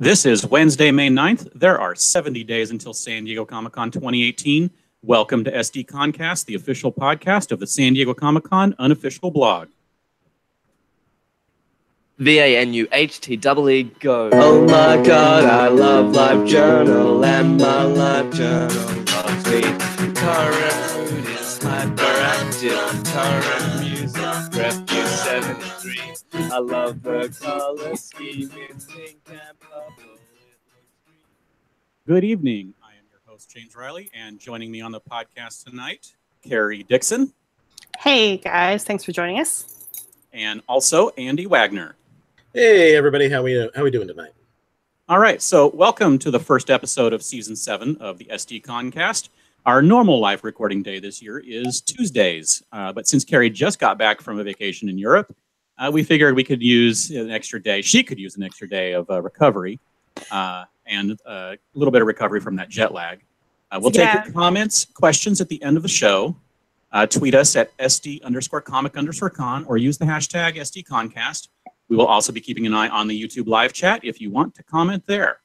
This is Wednesday, May 9th. There are 70 days until San Diego Comic-Con 2018. Welcome to SDConCast, the official podcast of the San Diego Comic-Con unofficial blog. VANUHTEE go. Oh my god, I love LiveJournal, and my LiveJournal loves me. Current mood is hyperactive. Current music, Refuse 73. I love the color scheme in pink and purple. Good evening. I am your host, James Riley, and joining me on the podcast tonight, Kerry Dixon. Hey guys, thanks for joining us. And also Andy Wagner. Hey everybody, how we doing tonight? All right, so welcome to the first episode of Season 7 of the SDConCast. Our normal live recording day this year is Tuesdays, but since Kerry just got back from a vacation in Europe, we figured we could use an extra day. She could use an extra day of recovery and a little bit of recovery from that jet lag. We'll take your comments, questions at the end of the show. Tweet us at SD_comic_con or use the hashtag SDConCast. We will also be keeping an eye on the YouTube live chat if you want to comment there.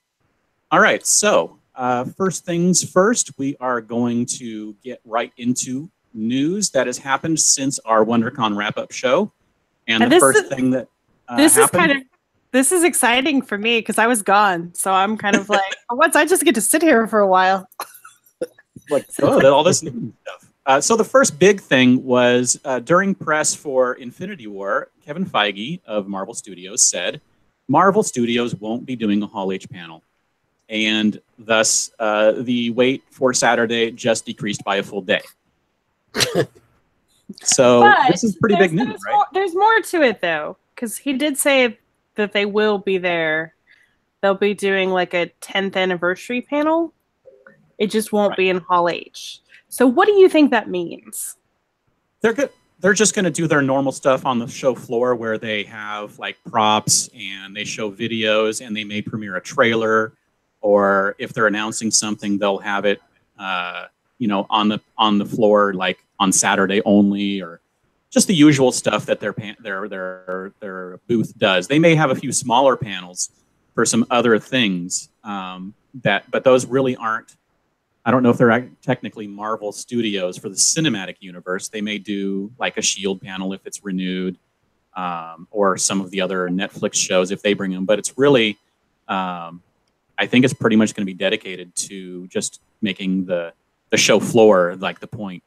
All right, so first things first, we are going to get right into news that has happened since our WonderCon wrap-up show. And the first thing that this is exciting for me because I was gone, so I'm kind of like, once I just get to sit here for a while. Like, all this new stuff. So the first big thing was during press for Infinity War, Kevin Feige of Marvel Studios said Marvel Studios won't be doing a Hall H panel. And thus, the wait for Saturday just decreased by a full day. So this is pretty big news, right? There's more to it, though, because he did say that they will be there. They'll be doing like a 10th anniversary panel. It just won't be in Hall H. So what do you think that means? They're good. They're just going to do their normal stuff on the show floor where they have like props and they show videos and they may premiere a trailer, or if they're announcing something, they'll have it, on the floor like on Saturday only, or just the usual stuff that their booth does. They may have a few smaller panels for some other things, but those really aren't. I don't know if they're technically Marvel Studios for the cinematic universe. They may do like a S.H.I.E.L.D. panel if it's renewed, or some of the other Netflix shows if they bring them. But it's really, I think it's pretty much going to be dedicated to just making the show floor like the point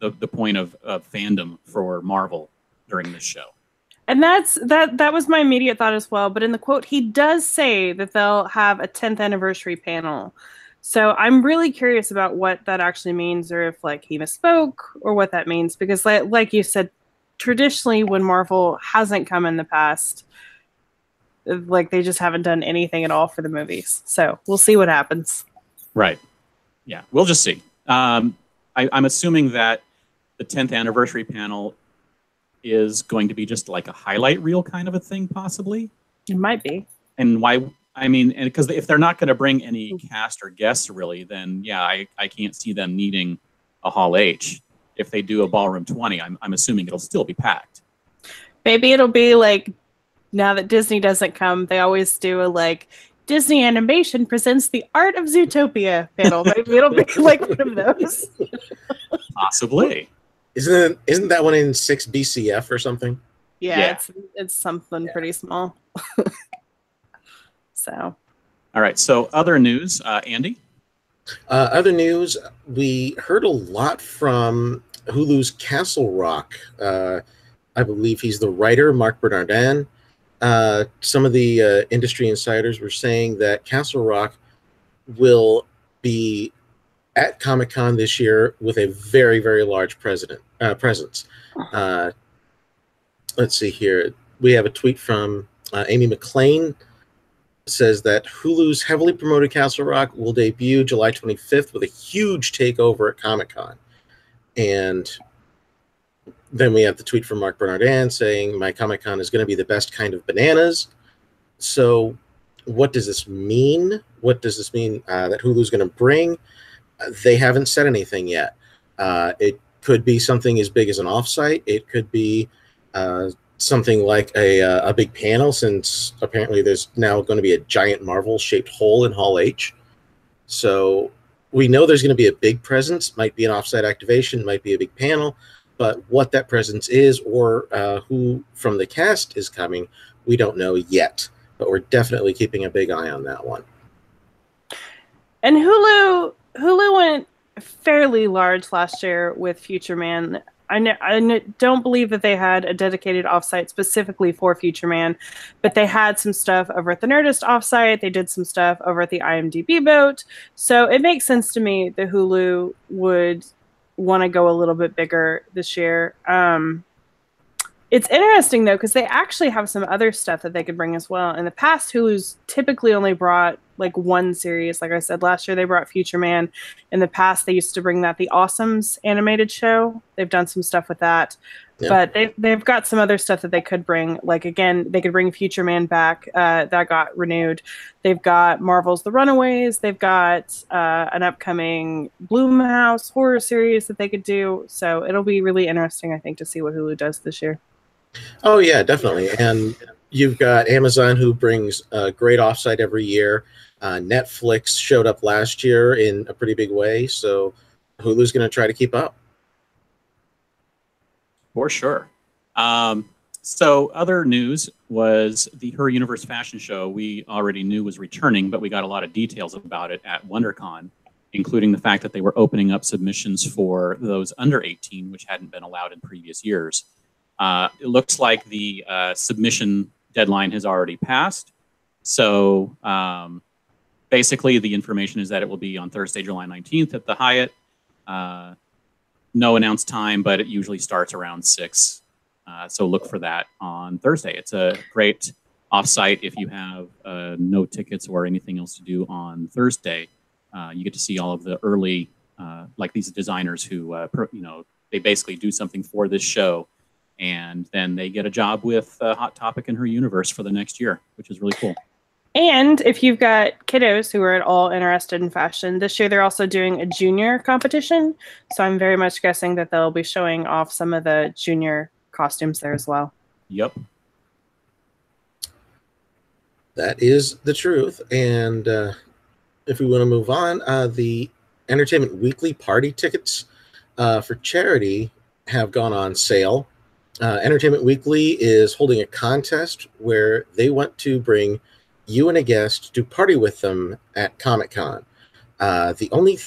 of fandom for Marvel during this show. And that was my immediate thought as well. But in the quote, he does say that they'll have a 10th anniversary panel. So I'm really curious about what that actually means, or if like he misspoke, or what that means. Because like you said, traditionally when Marvel hasn't come in the past, like they just haven't done anything at all for the movies. So we'll see what happens. Right. Yeah, we'll just see. I'm assuming that the 10th anniversary panel is going to be just like a highlight reel kind of a thing, possibly. It might be. And why? I mean, and because if they're not going to bring any cast or guests, really, then yeah, I can't see them needing a Hall H. If they do a Ballroom 20, I'm assuming it'll still be packed. Maybe it'll be like, now that Disney doesn't come, they always do a like Disney Animation presents the Art of Zootopia panel. Maybe it'll be like one of those. Possibly. Isn't that one in 6 BCF or something? Yeah. It's something pretty small. So, all right. So, other news, Andy. Other news, we heard a lot from Hulu's Castle Rock. I believe he's the writer, Mark Bernardin. Some of the industry insiders were saying that Castle Rock will be at Comic-Con this year with a very, very large presence. Let's see here. We have a tweet from Amy McLean. Says that Hulu's heavily promoted Castle Rock will debut July 25th with a huge takeover at Comic-Con. And then we have the tweet from Mark Bernardin saying, my Comic-Con is going to be the best kind of bananas. So what does this mean? What does this mean that Hulu's going to bring? They haven't said anything yet. It could be something as big as an offsite. It could be something like a big panel, since apparently there's now going to be a giant Marvel-shaped hole in Hall H. So we know there's going to be a big presence. Might be an offsite activation, might be a big panel, but what that presence is or who from the cast is coming, we don't know yet. But we're definitely keeping a big eye on that one. And Hulu went fairly large last year with Future Man. I don't believe that they had a dedicated offsite specifically for Future Man, but they had some stuff over at the Nerdist offsite. They did some stuff over at the IMDb boat. So it makes sense to me that Hulu would want to go a little bit bigger this year. It's interesting, though, because they actually have some other stuff that they could bring as well. In the past, Hulu's typically only brought like one series. Like I said, last year they brought Future Man. In the past, they used to bring that The Awesomes animated show. They've done some stuff with that. Yeah. But they've got some other stuff that they could bring. Like, again, they could bring Future Man back. That got renewed. They've got Marvel's The Runaways. They've got an upcoming Blumhouse horror series that they could do. So it'll be really interesting, I think, to see what Hulu does this year. Oh, yeah, definitely. And you've got Amazon, who brings a great offsite every year. Netflix showed up last year in a pretty big way, so Hulu's going to try to keep up. For sure. So other news was the Her Universe fashion show we already knew was returning, but we got a lot of details about it at WonderCon, including the fact that they were opening up submissions for those under 18, which hadn't been allowed in previous years. It looks like the submission deadline has already passed. So basically, the information is that it will be on Thursday, July 19th at the Hyatt. No announced time, but it usually starts around 6. So look for that on Thursday. It's a great offsite if you have no tickets or anything else to do on Thursday. You get to see all of the early, like these designers who, they basically do something for this show. And then they get a job with Hot Topic and Her Universe for the next year, which is really cool. And if you've got kiddos who are at all interested in fashion, this year they're also doing a junior competition. So I'm very much guessing that they'll be showing off some of the junior costumes there as well. Yep. That is the truth. And if we want to move on, the Entertainment Weekly party tickets for charity have gone on sale. Entertainment Weekly is holding a contest where they want to bring you and a guest to party with them at Comic-Con. The only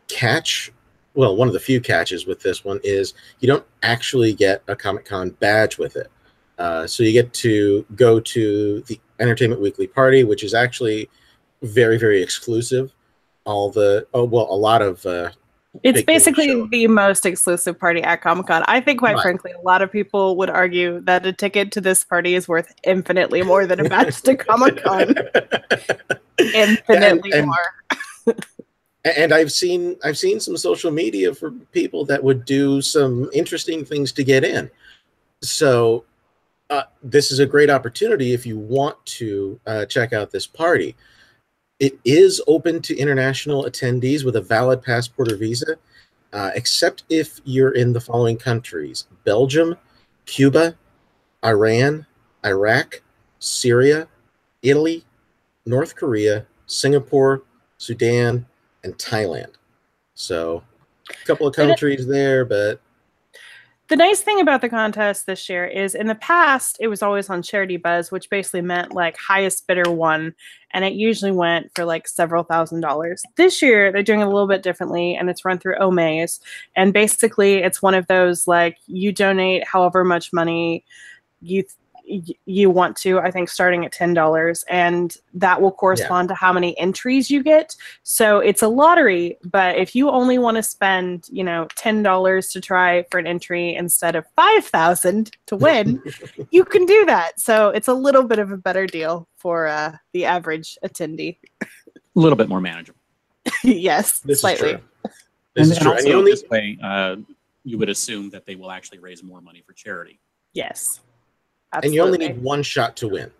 catch, well, one of the few catches with this one is you don't actually get a Comic-Con badge with it. So you get to go to the Entertainment Weekly party, which is actually very, very exclusive. A lot of it's basically the most exclusive party at Comic-Con. I think, quite frankly, a lot of people would argue that a ticket to this party is worth infinitely more than a badge to Comic-Con. Infinitely more. And I've seen some social media for people that would do some interesting things to get in. So this is a great opportunity if you want to check out this party. It is open to international attendees with a valid passport or visa, except if you're in the following countries: Belgium, Cuba, Iran, Iraq, Syria, Italy, North Korea, Singapore, Sudan, and Thailand. So a couple of countries there, but... The nice thing about the contest this year is in the past, it was always on Charity Buzz, which basically meant like highest bidder won. And it usually went for like several $1,000s. This year, they're doing it a little bit differently, and it's run through Omaze. And basically, it's one of those like you donate however much money you want to, I think starting at $10, and that will correspond to how many entries you get. So it's a lottery, but if you only want to spend, $10 to try for an entry instead of $5,000 to win, you can do that. So it's a little bit of a better deal for the average attendee. A little bit more manageable. Yes, this slightly. Is true. This is true. Also, this way, you would assume that they will actually raise more money for charity. Yes. Absolutely. And you only need one shot to win.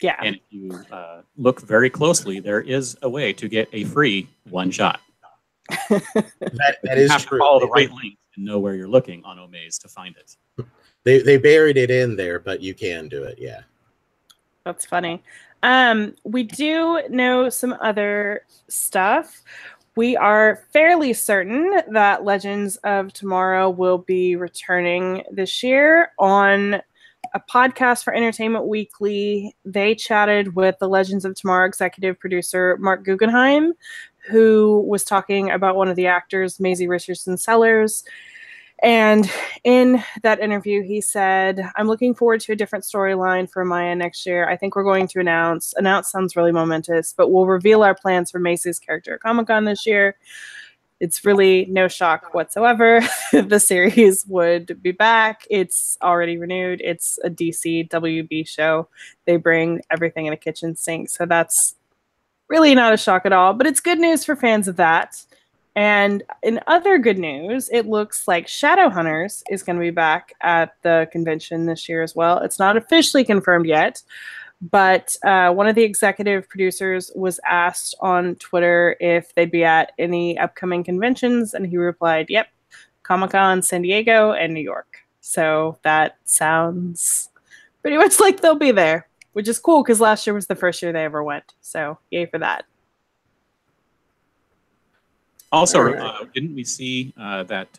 Yeah. And if you look very closely, there is a way to get a free one shot. That is you have true. To follow the right link and know where you're looking on Omaze to find it. They buried it in there, but you can do it. Yeah. That's funny. We do know some other stuff. We are fairly certain that Legends of Tomorrow will be returning this year on a podcast for Entertainment Weekly. They chatted with the Legends of Tomorrow executive producer, Mark Guggenheim, who was talking about one of the actors, Maisie Richardson Sellers. And in that interview, he said, I'm looking forward to a different storyline for Maya next year. I think we're going to announce sounds really momentous, but we'll reveal our plans for Macy's character at Comic-Con this year. It's really no shock whatsoever. The series would be back. It's already renewed. It's a DC WB show. They bring everything in a kitchen sink. So that's really not a shock at all, but it's good news for fans of that. And in other good news, it looks like Shadowhunters is going to be back at the convention this year as well. It's not officially confirmed yet, but one of the executive producers was asked on Twitter if they'd be at any upcoming conventions, and he replied, yep, Comic-Con, San Diego, and New York. So that sounds pretty much like they'll be there, which is cool because last year was the first year they ever went. So yay for that. Also, didn't we see that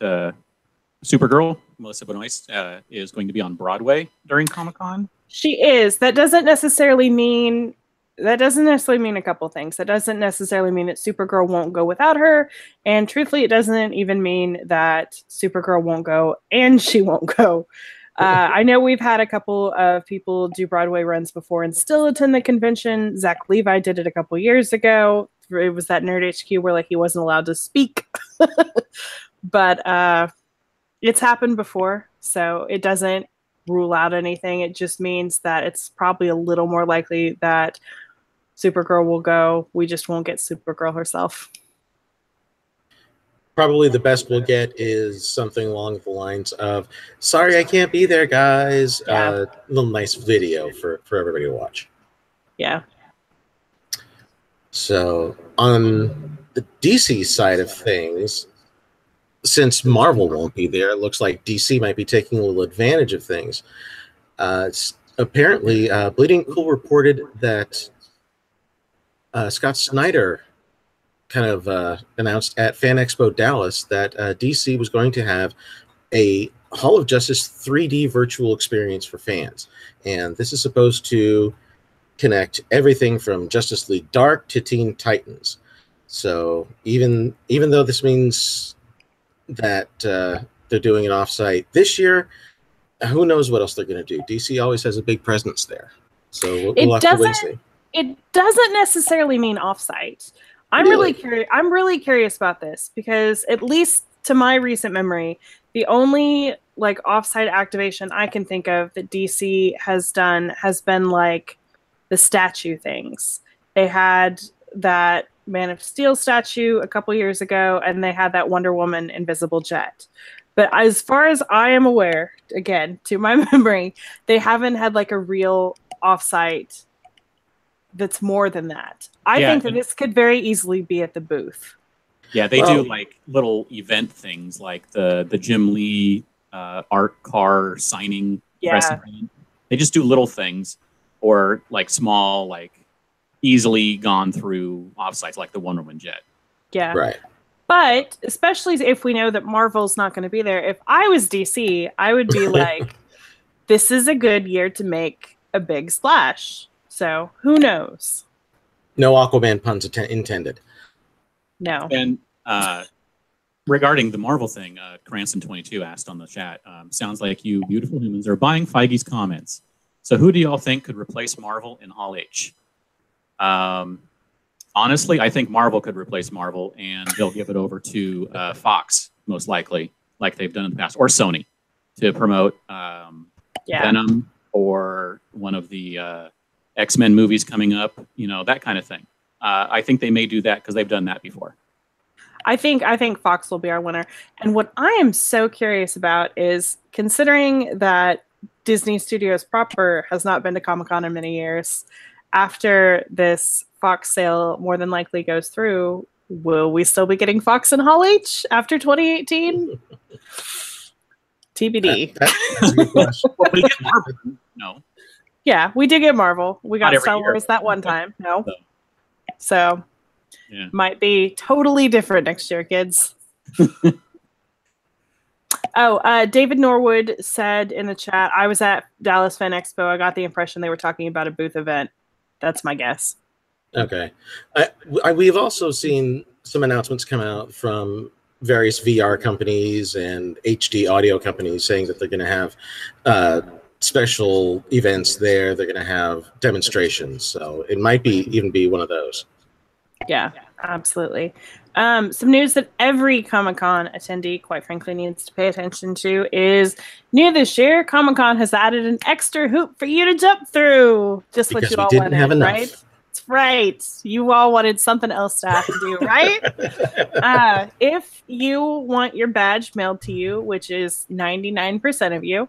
Supergirl, Melissa Benoist, is going to be on Broadway during Comic-Con? She is. That doesn't necessarily mean a couple things. That doesn't necessarily mean that Supergirl won't go without her. And truthfully, it doesn't even mean that Supergirl won't go and she won't go. I know we've had a couple of people do Broadway runs before and still attend the convention. Zach Levi did it a couple years ago. It was that Nerd HQ where he wasn't allowed to speak. But it's happened before, so it doesn't rule out anything. It just means that it's probably a little more likely that Supergirl will go. We just won't get Supergirl herself. Probably the best we'll get is something along the lines of, sorry I can't be there, guys. Yeah. Little nice video for everybody to watch. Yeah. So on the DC side of things, since Marvel won't be there, it looks like DC might be taking a little advantage of things. Apparently, Bleeding Cool reported that Scott Snyder kind of announced at Fan Expo Dallas that DC was going to have a Hall of Justice 3D virtual experience for fans. And this is supposed to connect everything from Justice League Dark to Teen Titans. So even though this means that they're doing an offsite this year, who knows what else they're going to do. DC always has a big presence there. So we'll have to wait and see. It doesn't necessarily mean offsite. I'm really curious about this because at least to my recent memory, the only offsite activation I can think of that DC has done has been the statue things. They had that Man of Steel statue a couple years ago, and they had that Wonder Woman invisible jet. But as far as I am aware, again, to my memory, they haven't had a real offsite that's more than that. I think that this could very easily be at the booth. Yeah, they do little event things like the Jim Lee art car signing press event. They just do little things, or small, easily gone through offsites like the Wonder Woman jet. Yeah. Right. But especially if we know that Marvel's not going to be there, if I was DC, I would be this is a good year to make a big splash. So who knows? No Aquaman puns intended. No. And regarding the Marvel thing, Cranston22 asked on the chat, sounds like you beautiful humans are buying Feige's comments. So who do y'all think could replace Marvel in Hall H? Honestly, I think Marvel could replace Marvel, and they'll give it over to Fox, most likely, like they've done in the past, or Sony, to promote Venom or one of the X-Men movies coming up, that kind of thing. I think they may do that because they've done that before. I think Fox will be our winner. And what I am so curious about is, considering that Disney Studios proper has not been to Comic-Con in many years, after this Fox sale more than likely goes through, will we still be getting Fox and Hall H after 2018? TBD. That's a good question. Well, we get Marvel. No. Yeah, we did get Marvel. We got Not every Star year. Wars that one time. No. So, So yeah. might be totally different next year, kids. David Norwood said in the chat, I was at Dallas Fan Expo. I got the impression they were talking about a booth event. That's my guess. Okay. We've also seen some announcements come out from various VR companies and HD audio companies saying that they're going to have special events there. They're going to have demonstrations. So it might even be one of those. Yeah, absolutely. Some news that every Comic-Con attendee, quite frankly, needs to pay attention to is new this year, Comic-Con has added an extra hoop for you to jump through. Just Because what you we all didn't wanted, have enough. right? That's right. You all wanted something else to have to do, right? If you want your badge mailed to you, which is 99% of you,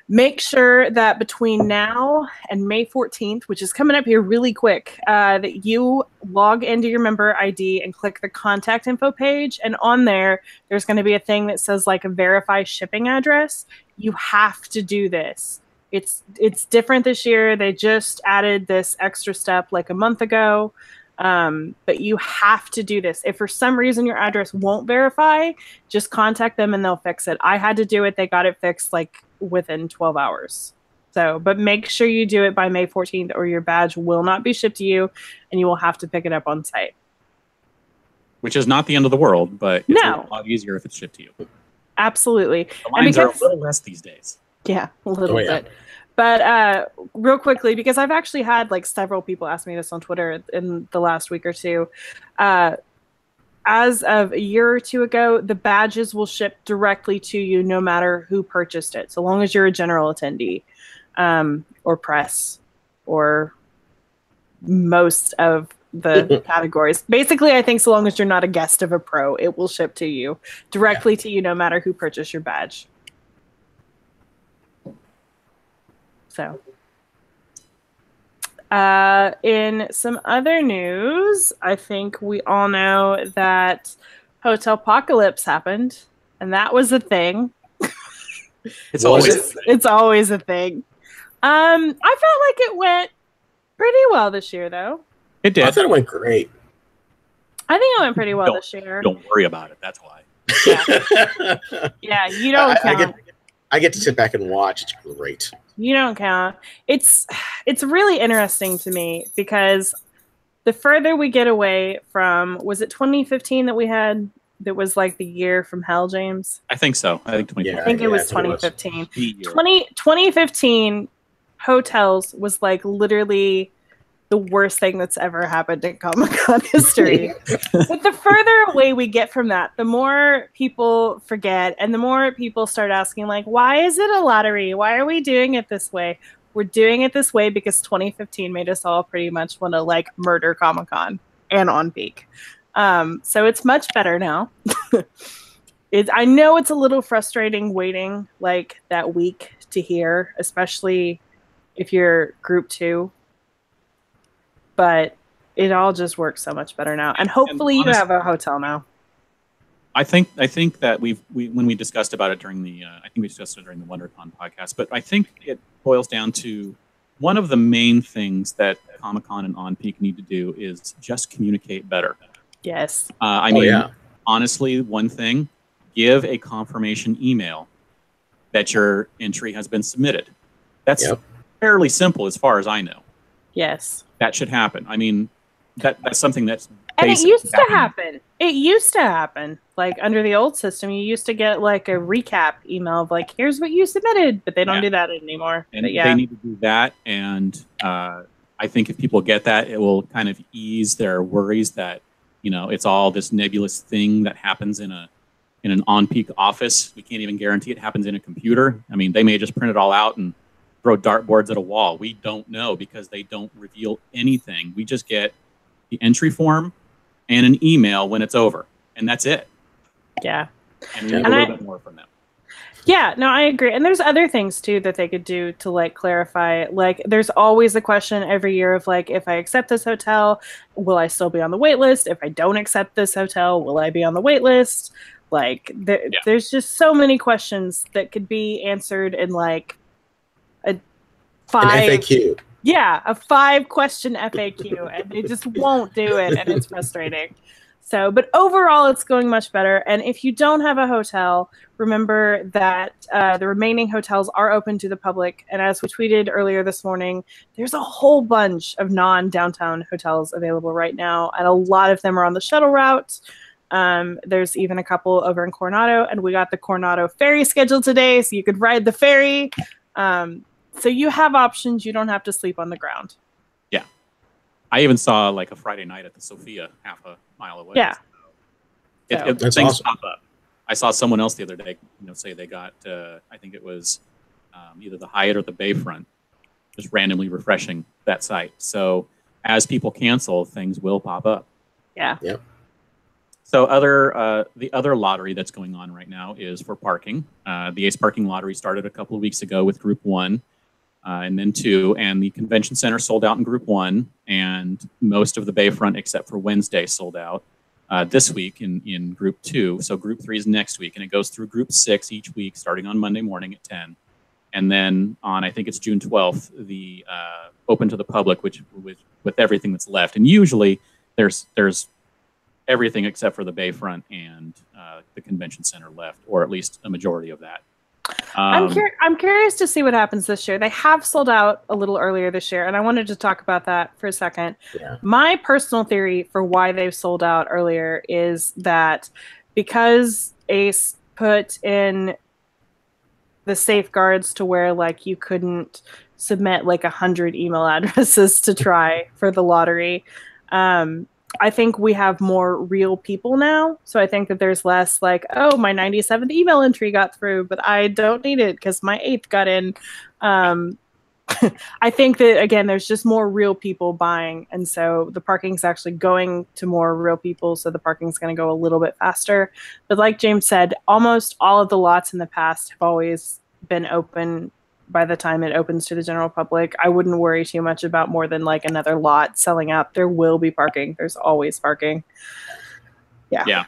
make sure that between now and May 14th, which is coming up here really quick, that you log into your member ID and click the contact info page. And on there, there's going to be a thing that says like a verify shipping address. You have to do this. It's different this year. They just added this extra step like a month ago. But you have to do this. If for some reason your address won't verify, just contact them and they'll fix it. I had to do it. They got it fixed like within 12 hours. So, but make sure you do it by May 14th or your badge will not be shipped to you and you will have to pick it up on site. Which is not the end of the world, but it's a lot easier if it's shipped to you. Absolutely. The lines are a little less these days. Yeah, a little bit. But real quickly, because I've actually had like several people ask me this on Twitter in the last week or two. As of a year or two ago, the badges will ship directly to you no matter who purchased it, so long as you're a general attendee or press or most of the categories. Basically, I think so long as you're not a guest of a pro, it will ship to you directly to you no matter who purchased your badge. So, in some other news, I think we all know that Hotel Apocalypse happened, and that was a thing. It's always a thing. I felt like it went pretty well this year, though. It did. I thought it went great. I think it went pretty well this year. Don't worry about it. That's why. Yeah, you don't count. I get to sit back and watch. It's great. You don't count. It's really interesting to me because the further we get away from, was it 2015 that we had that was like the year from hell, James? I think so. I think 2015. I think it was 2015. 2015 hotels was like literally the worst thing that's ever happened in Comic-Con history. But the further away we get from that, the more people forget and the more people start asking, like, why is it a lottery? Why are we doing it this way? We're doing it this way because 2015 made us all pretty much want to, like, murder Comic-Con and On Peak. So it's much better now. I know it's a little frustrating waiting, like, that week to hear, especially if you're group 2. But it all just works so much better now, and hopefully you have a hotel now. I think that when we discussed about it during the we discussed it during the WonderCon podcast, but I think it boils down to one of the main things that Comic-Con and On Peak need to do is just communicate better. Yes. Honestly, one thing: give a confirmation email that your entry has been submitted. That's fairly simple as far as I know. Yes. That should happen. I mean, that's something that's and it used to happen. It used to happen. Like under the old system, you used to get like a recap email of like, here's what you submitted, but they don't do that anymore. And they need to do that. And I think if people get that, it will kind of ease their worries that, you know, it's all this nebulous thing that happens in an on-peak office. We can't even guarantee it happens in a computer. I mean, they may just print it all out and throw dartboards at a wall. We don't know because they don't reveal anything. We just get the entry form and an email when it's over, and that's it. Yeah. And we need a little bit more from them. Yeah, no, I agree. And there's other things too that they could do to like clarify. Like there's always a question every year of like, if I accept this hotel, will I still be on the wait list? If I don't accept this hotel, will I be on the wait list? Like there's just so many questions that could be answered in like a 5 FAQ. Yeah, a 5-question FAQ, and they just won't do it, and it's frustrating. So, but overall, it's going much better. And if you don't have a hotel, remember that the remaining hotels are open to the public. And as we tweeted earlier this morning, there's a whole bunch of non-downtown hotels available right now, and a lot of them are on the shuttle route. There's even a couple over in Coronado, and we got the Coronado ferry scheduled today, so you could ride the ferry. So you have options. You don't have to sleep on the ground. Yeah. I even saw like a Friday night at the Sophia half a mile away. Yeah. So That's things awesome. pop up. I saw someone else the other day, say they got, I think it was either the Hyatt or the Bayfront, just randomly refreshing that site. So as people cancel, things will pop up. Yeah. Yep. So the other lottery that's going on right now is for parking. The Ace Parking Lottery started a couple of weeks ago with Group 1 and then 2, and the convention center sold out in Group 1, and most of the Bayfront except for Wednesday sold out this week in Group 2. So Group 3 is next week, and it goes through Group 6 each week starting on Monday morning at 10. And then on, I think it's June 12th, the open to the public, which with everything that's left. And usually there's everything except for the Bayfront and the convention center left, or at least a majority of that. I'm curious to see what happens this year. They have sold out a little earlier this year, and I wanted to talk about that for a second. Yeah. My personal theory for why they've sold out earlier is that because Ace put in the safeguards to where like you couldn't submit like 100 email addresses to try for the lottery. I think we have more real people now. So I think that there's less like, oh, my 97th email entry got through, but I don't need it because my 8th got in. I think that, again, there's just more real people buying. And so the parking's actually going to more real people. So the parking's going to go a little bit faster. But like James said, almost all of the lots in the past have always been open by the time it opens to the general public. I wouldn't worry too much about more than like another lot selling out. There will be parking. There's always parking. Yeah. Yeah,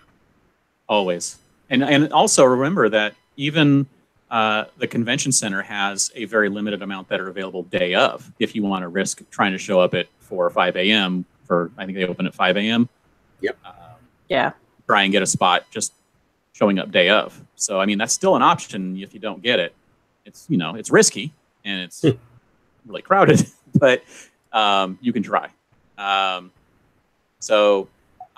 always. And also remember that even the convention center has a very limited amount that are available day of. If you want to risk trying to show up at 4 or 5 a.m. for, I think they open at 5 a.m. Yep. Yeah. Try and get a spot just showing up day of. So, I mean, that's still an option if you don't get it. It's, it's risky and it's really crowded, but you can try. So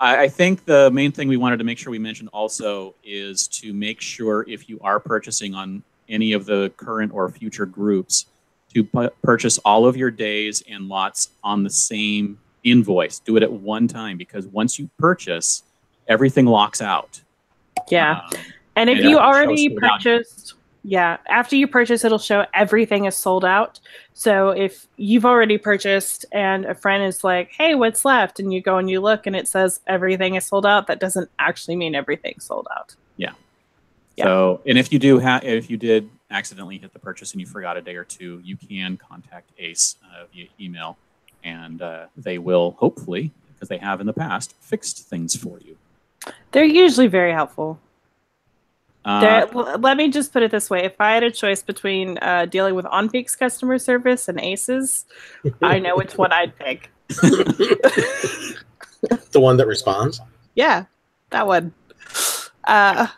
I think the main thing we wanted to make sure we mentioned also is to make sure if you are purchasing on any of the current or future groups to purchase all of your days and lots on the same invoice. Do it at one time, because once you purchase, everything locks out. Yeah. And if you already purchased... Yeah, after you purchase, it'll show everything is sold out. So if you've already purchased and a friend is like, hey, what's left? And you go and you look and it says everything is sold out, that doesn't actually mean everything's sold out. Yeah. So, and if you did accidentally hit the purchase and you forgot a day or two, you can contact Ace via email, and they will hopefully, because they have in the past, fixed things for you. They're usually very helpful. Let me just put it this way. If I had a choice between dealing with OnPeak's customer service and Ace's, I know which one I'd pick. The one that responds? Yeah, that one. All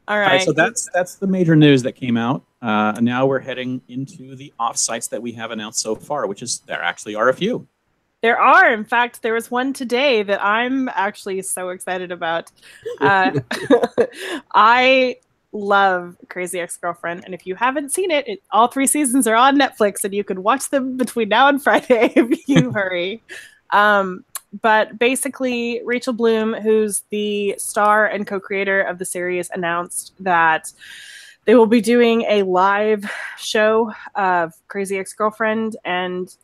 right. So that's the major news that came out. Now we're heading into the offsites that we have announced so far, which is there actually are a few. There are. In fact, there was one today that I'm actually so excited about. I love Crazy Ex-Girlfriend, and if you haven't seen it, all 3 seasons are on Netflix, and you can watch them between now and Friday if you hurry. But basically, Rachel Bloom, who's the star and co-creator of the series, announced that they will be doing a live show of Crazy Ex-Girlfriend, and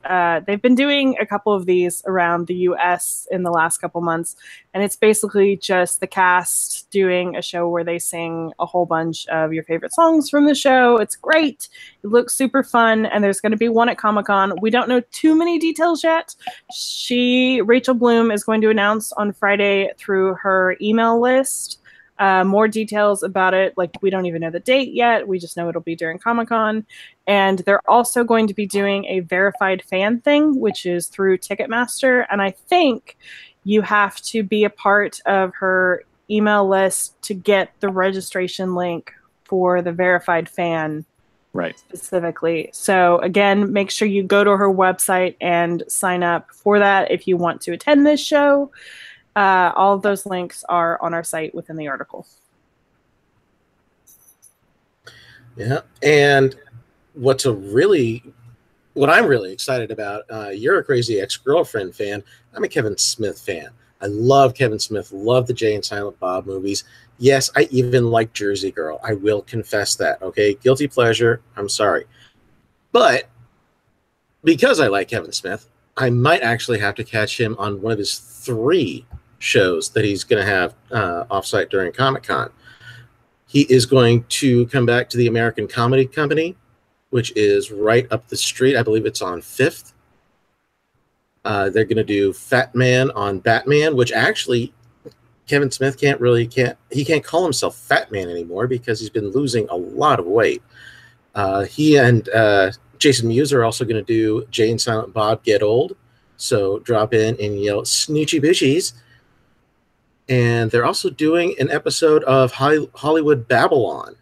they've been doing a couple of these around the U.S. in the last couple months, and it's basically just the cast doing a show where they sing a whole bunch of your favorite songs from the show. It's great. It looks super fun, and there's going to be one at Comic-Con. We don't know too many details yet. Rachel Bloom, is going to announce on Friday through her email list More details about it, like we don't even know the date yet. We just know it'll be during Comic-Con. And they're also going to be doing a verified fan thing, which is through Ticketmaster. And I think you have to be a part of her email list to get the registration link for the verified fan. Right. Specifically. So again, make sure you go to her website and sign up for that if you want to attend this show. All of those links are on our site within the article. Yeah, and what I'm really excited about, you're a Crazy Ex-Girlfriend fan. I'm a Kevin Smith fan. I love Kevin Smith, love the Jay and Silent Bob movies. Yes, I even like Jersey Girl. I will confess that, okay? Guilty pleasure, I'm sorry. But because I like Kevin Smith, I might actually have to catch him on one of his 3 shows that he's going to have offsite during Comic-Con. He is going to come back to the American Comedy Company, which is right up the street. I believe it's on 5th. They're going to do Fat Man on Batman, which actually Kevin Smith can't call himself Fat Man anymore because he's been losing a lot of weight. He and Jason Mewes are also going to do Jay and Silent Bob Get Old. So drop in and yell Snoochie Bushies. And they're also doing an episode of Hollywood Babylon.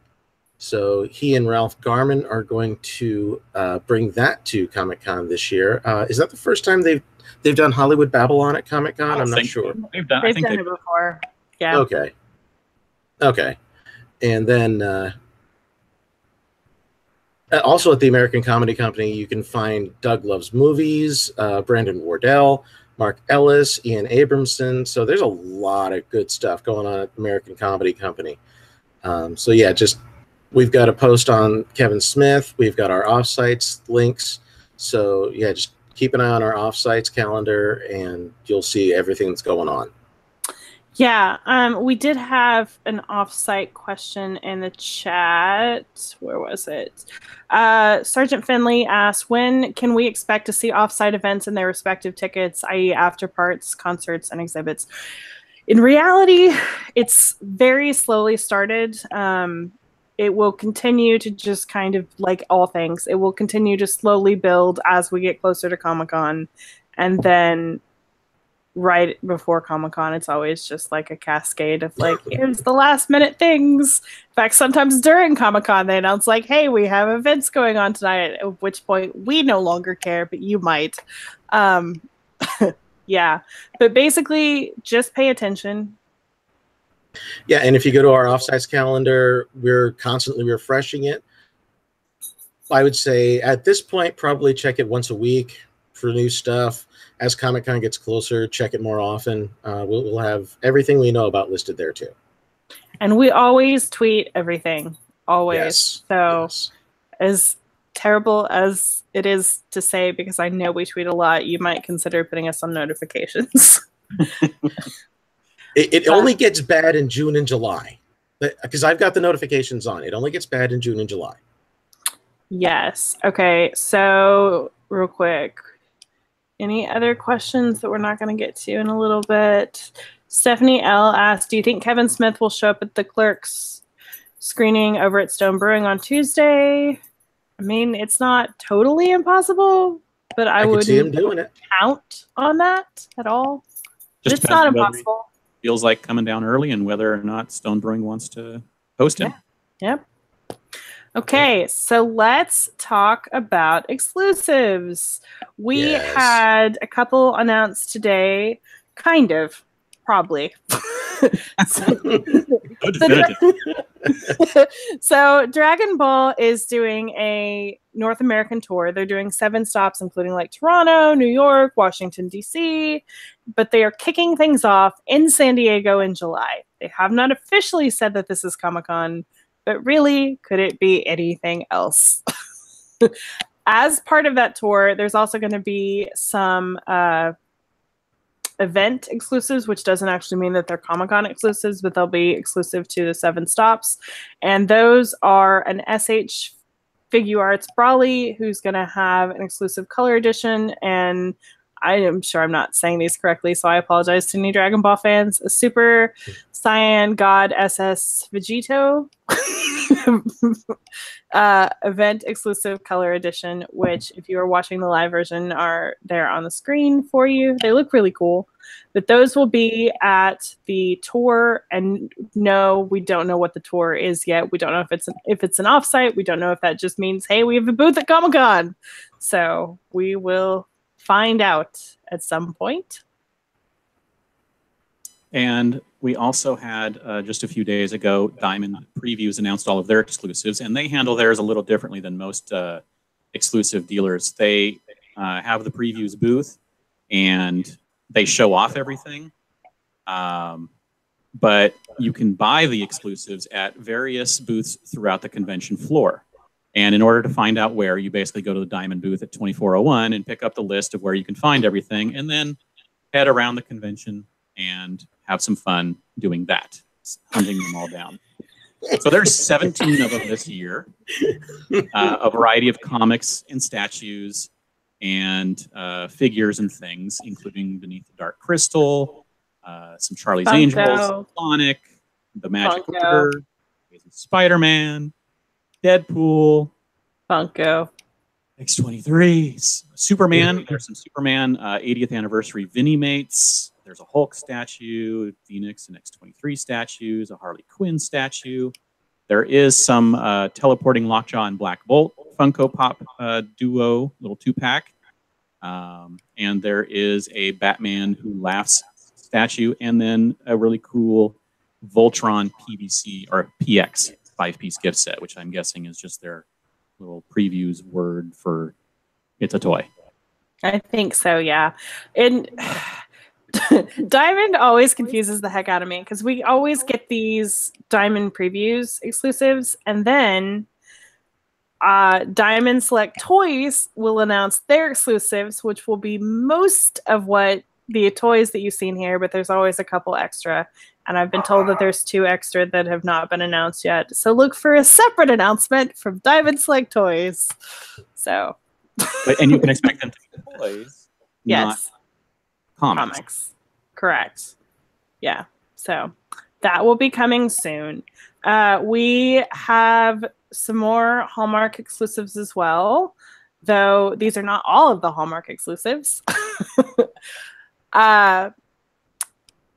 So he and Ralph Garman are going to bring that to Comic-Con this year. Is that the first time they've done Hollywood Babylon at Comic-Con? I'm not sure. They've done it before. Yeah. Okay. And then also at the American Comedy Company, you can find Doug Loves Movies, Brandon Wardell, Mark Ellis, Ian Abramson. So there's a lot of good stuff going on at American Comedy Company. So yeah, we've got a post on Kevin Smith. We've got our offsites links. So yeah, just keep an eye on our offsites calendar and you'll see everything that's going on. Yeah, we did have an offsite question in the chat. Where was it? Sergeant Finley asked, when can we expect to see offsite events and their respective tickets, i.e. after parts, concerts, and exhibits? In reality, it's very slowly started. It will continue to just kind of, like all things, it will continue to slowly build as we get closer to Comic-Con. And then right before Comic-Con, it's always just like a cascade of like, here's the last minute things. In fact, sometimes during Comic-Con, they announce like, hey, we have events going on tonight, at which point we no longer care, but you might. Yeah, but basically just pay attention. Yeah, and if you go to our offsites calendar, we're constantly refreshing it. I would say at this point, probably check it once a week for new stuff. As Comic-Con gets closer, check it more often. We'll have everything we know about listed there too. And we always tweet everything, always. Yes. So yes. As terrible as it is to say, because I know we tweet a lot, you might consider putting us on notifications. It only gets bad in June and July, because I've got the notifications on. It only gets bad in June and July. Yes. Okay. So real quick, any other questions that we're not going to get to in a little bit? Stephanie L. asked, do you think Kevin Smith will show up at the Clerks screening over at Stone Brewing on Tuesday? I mean, it's not totally impossible, but I wouldn't see him doing it. Count on that at all. Just it's not impossible. Feels like coming down early and whether or not Stone Brewing wants to host him. Yeah. Yep. Okay, so let's talk about exclusives. We had a couple announced today, kind of, probably. So Dragon Ball is doing a North American tour. They're doing 7 stops, including like Toronto, New York, Washington, D.C., but they are kicking things off in San Diego in July. They have not officially said that this is Comic-Con, but really, could it be anything else? As part of that tour, there's also going to be some event exclusives, which doesn't actually mean that they're Comic-Con exclusives, but they'll be exclusive to the 7 stops. And those are an SH Figuarts Brawly, who's going to have an exclusive color edition, and I am sure I'm not saying these correctly, so I apologize to any Dragon Ball fans. A Super Saiyan God SS Vegito event exclusive color edition, which if you are watching the live version are there on the screen for you. They look really cool. But those will be at the tour, and no, we don't know what the tour is yet. We don't know if it's an offsite. We don't know if that just means, hey, we have a booth at Comic-Con. So we will find out at some point. And we also had just a few days ago, Diamond Previews announced all of their exclusives, and they handle theirs a little differently than most exclusive dealers. They have the previews booth, and they show off everything. But you can buy the exclusives at various booths throughout the convention floor. And in order to find out where, you basically go to the Diamond booth at 2401 and pick up the list of where you can find everything, and then head around the convention and have some fun doing that, hunting them all down. So there's 17 of them this year, a variety of comics and statues and figures and things, including Beneath the Dark Crystal, some Charlie's Funko. Angels, Sonic, the Magic Order, Spider-Man, Deadpool, Funko, X-23, Superman. There's some Superman 80th anniversary Vinimates. There's a Hulk statue, Phoenix and X-23 statues, a Harley Quinn statue. There is some teleporting Lockjaw and Black Bolt Funko Pop duo, little 2-pack. And there is a Batman Who Laughs statue, and then a really cool Voltron PVC or PX 5-piece gift set, which I'm guessing is just their little previews word for it's a toy. I think so, yeah. And Diamond always confuses the heck out of me because we always get these Diamond Previews exclusives, and then Diamond Select Toys will announce their exclusives, which will be most of what the toys that you've seen here, but there's always a couple extra. And I've been told that there's 2 extra that have not been announced yet. So look for a separate announcement from Diamond Select Toys. So, and you can expect them to be toys, yes, not comics. Correct. Yeah. So that will be coming soon. We have some more Hallmark exclusives as well, though these are not all of the Hallmark exclusives.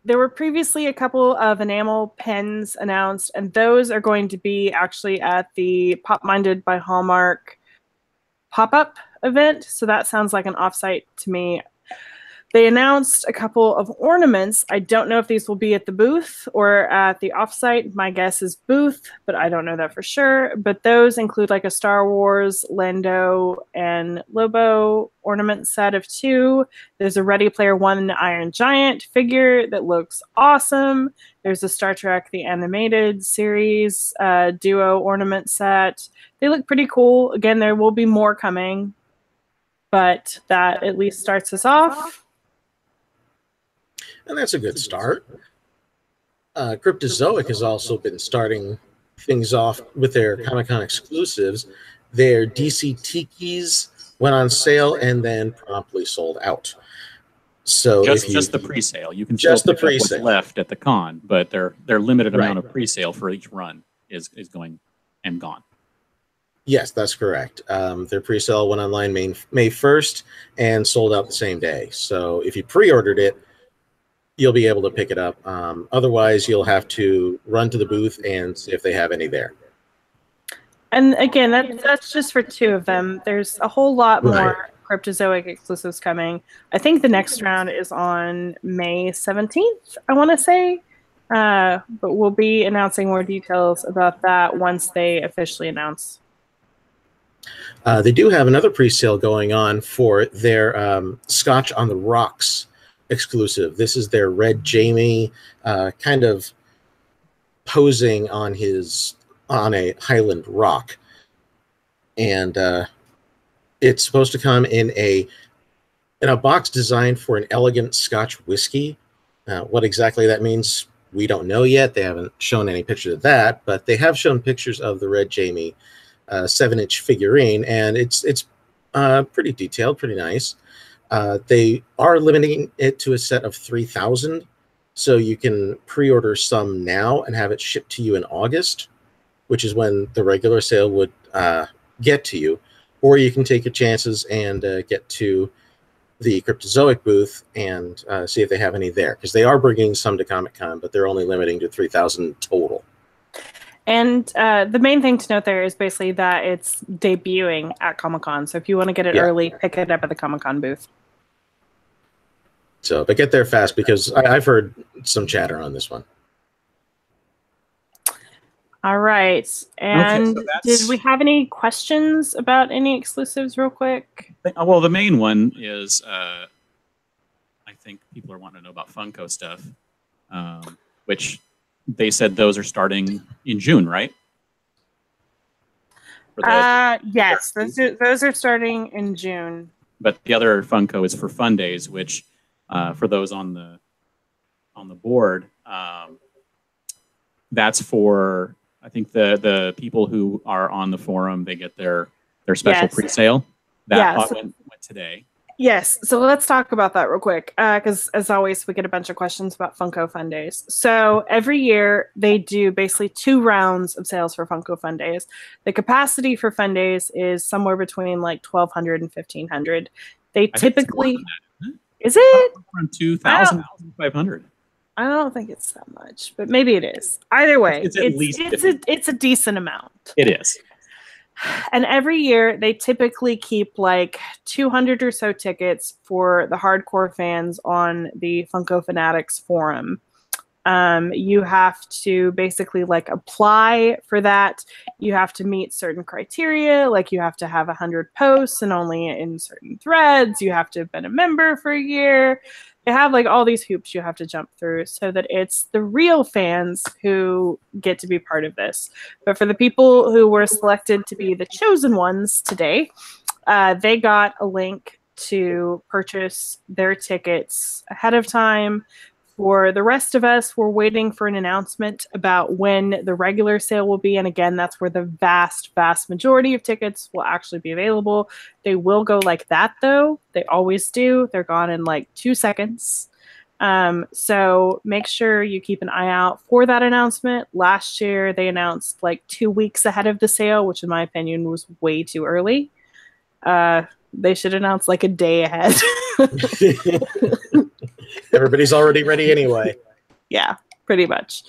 There were previously a couple of enamel pens announced, and those are going to be actually at the Pop Minded by Hallmark pop-up event. So that sounds like an offsite to me. They announced a couple of ornaments. I don't know if these will be at the booth or at the offsite. My guess is booth, but I don't know that for sure. But those include like a Star Wars, Lando, and Lobo ornament set of 2. There's a Ready Player One Iron Giant figure that looks awesome. There's a Star Trek The Animated Series duo ornament set. They look pretty cool. Again, there will be more coming, but that at least starts us off. And that's a good start. Cryptozoic has also been starting things off with their Comic-Con exclusives. Their DC Tikis went on sale and then promptly sold out. So just the pre-sale. You can just still pick up what's left at the con, but their limited amount of pre-sale for each run is going and gone. Yes, that's correct. Their pre-sale went online May 1st and sold out the same day. So if you pre-ordered it, you'll be able to pick it up. Otherwise, you'll have to run to the booth and see if they have any there. And again, that's just for 2 of them. There's a whole lot more Cryptozoic exclusives coming. I think the next round is on May 17th, I want to say. But we'll be announcing more details about that once they officially announce. They do have another pre-sale going on for their Scotch on the Rocks exclusive. This is their Red Jamie kind of posing on a Highland rock. And it's supposed to come in a box designed for an elegant Scotch whiskey. What exactly that means, we don't know yet. They haven't shown any pictures of that, but they have shown pictures of the Red Jamie 7-inch figurine, and it's pretty detailed, pretty nice. They are limiting it to a set of 3,000, so you can pre-order some now and have it shipped to you in August, which is when the regular sale would get to you. Or you can take your chances and get to the Cryptozoic booth and see if they have any there, because they are bringing some to Comic-Con, but they're only limiting to 3,000 total. And the main thing to note there is basically that it's debuting at Comic-Con. So if you want to get it early, pick it up at the Comic-Con booth. So, but get there fast, because I've heard some chatter on this one. All right. And Okay, so did we have any questions about any exclusives real quick? Well, the main one is, I think people are wanting to know about Funko stuff, which they said those are starting in June, right? Yes, those are starting in June. But the other Funko is for Fun Days, which for those on the board, that's for, I think the people who are on the forum, they get their special pre-sale. That went today. Yes, so let's talk about that real quick, because as always, we get a bunch of questions about Funko Fun Days. So every year, they do basically 2 rounds of sales for Funko Fun Days. The capacity for Fun Days is somewhere between like 1,200 and 1,500. They typically... Is it? From 2,000 to 500. I don't think it's that much, but maybe it is. Either way, it's a decent amount. It is. And every year they typically keep like 200 or so tickets for the hardcore fans on the Funko Fanatics forum. You have to basically like apply for that. You have to meet certain criteria, like you have to have 100 posts and only in certain threads. You have to have been a member for a year. They have like all these hoops you have to jump through so that it's the real fans who get to be part of this. But for the people who were selected to be the chosen ones today, they got a link to purchase their tickets ahead of time. For the rest of us, we're waiting for an announcement about when the regular sale will be. And again, that's where the vast, vast majority of tickets will actually be available. They will go like that, though. They always do. They're gone in like 2 seconds. So make sure you keep an eye out for that announcement. Last year, they announced like 2 weeks ahead of the sale, which in my opinion was way too early. They should announce like a day ahead. Everybody's already ready anyway. Yeah, pretty much.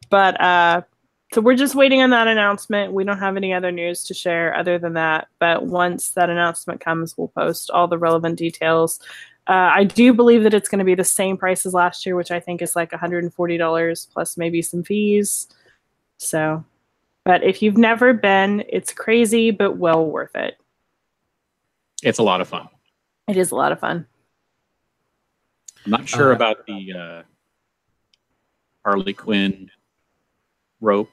But so we're just waiting on that announcement. We don't have any other news to share other than that. But once that announcement comes, we'll post all the relevant details. I do believe that it's going to be the same price as last year, which I think is like $140 plus maybe some fees. So, but if you've never been, it's crazy, but well worth it. It's a lot of fun. It is a lot of fun. I'm not sure about the Harley Quinn rope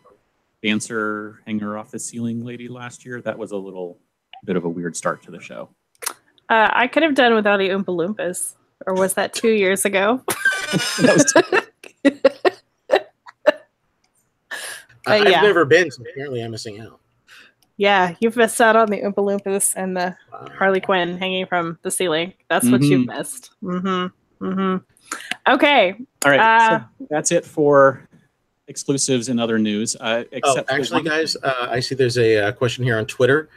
dancer hanger off the ceiling lady last year. That was a little bit of a weird start to the show. I could have done without the Oompa Loompas. Or was that 2 years ago? I've never been, so apparently I'm missing out. Yeah, you've missed out on the Oompa Loompas and the Harley Quinn hanging from the ceiling. That's what you've missed. Okay. All right. So that's it for exclusives and other news. Actually, guys, I see there's a question here on Twitter.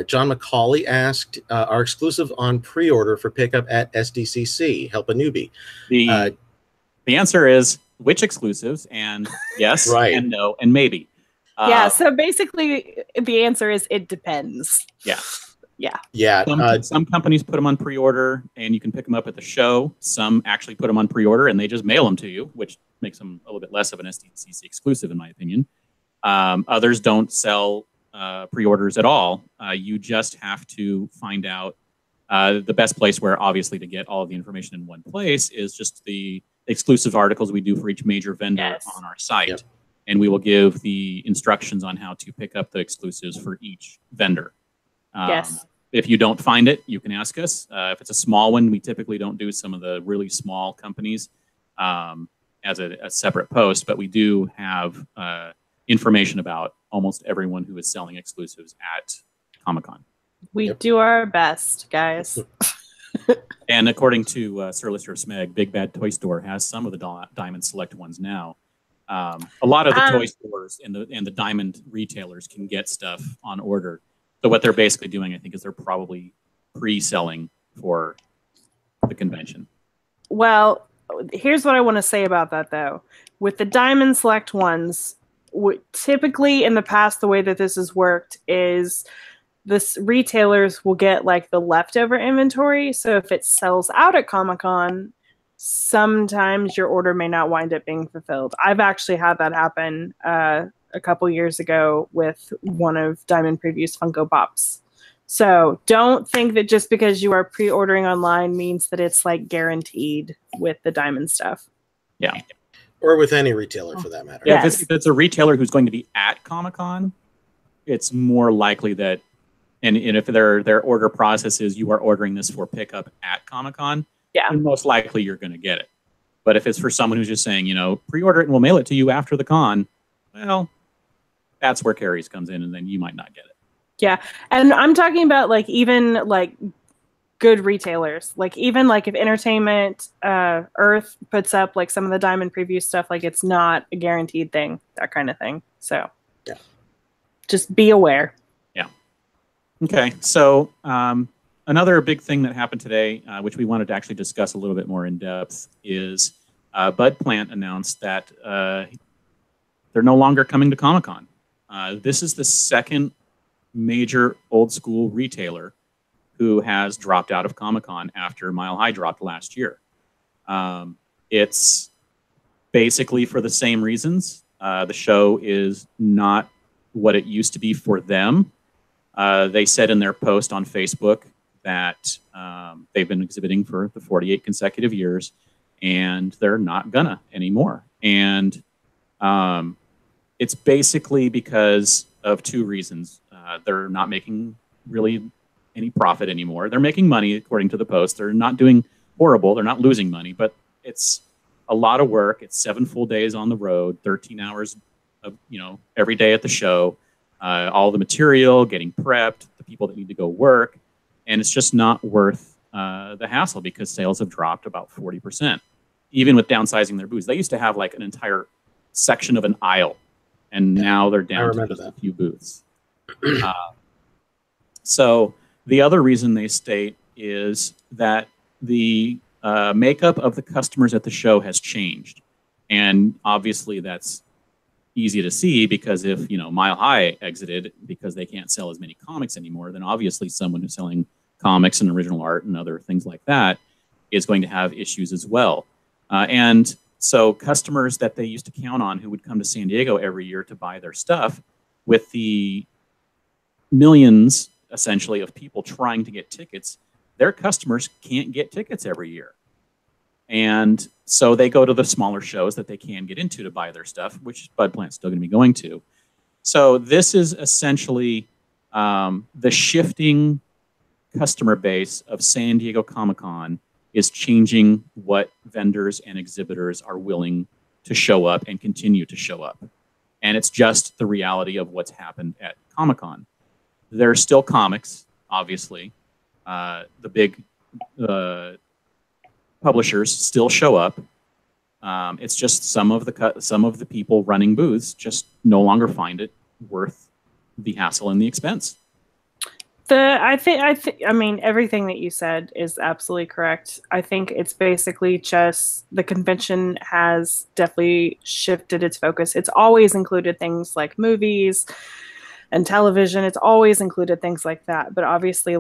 John McCauley asked, are exclusive on pre-order for pickup at SDCC? Help a newbie. The answer is which exclusives, and yes, right, and no, and maybe. Yeah, so basically the answer is it depends. Yeah. Some companies put them on pre-order and you can pick them up at the show. Some actually put them on pre-order and they just mail them to you, which makes them a little bit less of an SDCC exclusive in my opinion. Others don't sell pre-orders at all. You just have to find out the best place where obviously to get all of the information in one place is just the exclusive articles we do for each major vendor on our site. Yep. And we will give the instructions on how to pick up the exclusives for each vendor. If you don't find it, you can ask us. If it's a small one, we typically don't do some of the really small companies as a separate post, but we do have information about almost everyone who is selling exclusives at Comic-Con. We do our best, guys. And according to Sir Lister Smeg, Big Bad Toy Store has some of the Diamond Select ones now. A lot of the toy stores and the Diamond retailers can get stuff on order. So what they're basically doing, I think, is they're probably pre-selling for the convention. Well, here's what I want to say about that, though. With the Diamond Select ones, typically in the past, the way that this has worked is retailers will get like the leftover inventory. So if it sells out at Comic-Con, sometimes your order may not wind up being fulfilled. I've actually had that happen a couple years ago with one of Diamond Preview's Funko Pops. So don't think that just because you are pre-ordering online means that it's like guaranteed with the Diamond stuff. Yeah. Or with any retailer for that matter. Yeah, if it's a retailer who's going to be at Comic-Con, it's more likely that, and if their order process is you are ordering this for pickup at Comic-Con, then most likely you're going to get it. But if it's for someone who's just saying, pre-order it and we'll mail it to you after the con, well, that's where Kerry's comes in, and then you might not get it. Yeah, and I'm talking about like even like good retailers, like even like if Entertainment Earth puts up like some of the Diamond Preview stuff, like it's not a guaranteed thing, that kind of thing. So just be aware. Yeah. Okay, so another big thing that happened today, which we wanted to actually discuss a little bit more in depth, is Bud Plant announced that they're no longer coming to Comic-Con. This is the second major old school retailer who has dropped out of Comic-Con after Mile High dropped last year. It's basically for the same reasons. The show is not what it used to be for them. They said in their post on Facebook that they've been exhibiting for the 48 consecutive years, and they're not gonna anymore. And it's basically because of two reasons. They're not making really any profit anymore. They're making money, according to the post. They're not doing horrible. They're not losing money, but it's a lot of work. It's 7 full days on the road, 13 hours of, every day at the show, all the material, getting prepped, the people that need to go work. And it's just not worth the hassle because sales have dropped about 40%, even with downsizing their booths. They used to have like an entire section of an aisle, and now they're down to just a few booths. So the other reason they state is that the makeup of the customers at the show has changed. And obviously that's easy to see because if, Mile High exited because they can't sell as many comics anymore, then obviously someone who's selling comics and original art and other things like that is going to have issues as well. And so customers that they used to count on who would come to San Diego every year to buy their stuff, with the millions, essentially, of people trying to get tickets, their customers can't get tickets every year. And so they go to the smaller shows that they can get into to buy their stuff, which Bud Plant's still going to be going to. So this is essentially the shifting customer base of San Diego Comic-Con is changing what vendors and exhibitors are willing to show up and continue to show up. And it's just the reality of what's happened at Comic-Con. There are still comics, obviously. The big publishers still show up. It's just some of the people running booths just no longer find it worth the hassle and the expense. I mean, everything that you said is absolutely correct. I think it's basically just the convention has definitely shifted its focus. It's always included things like movies and television. It's always included things like that. But obviously,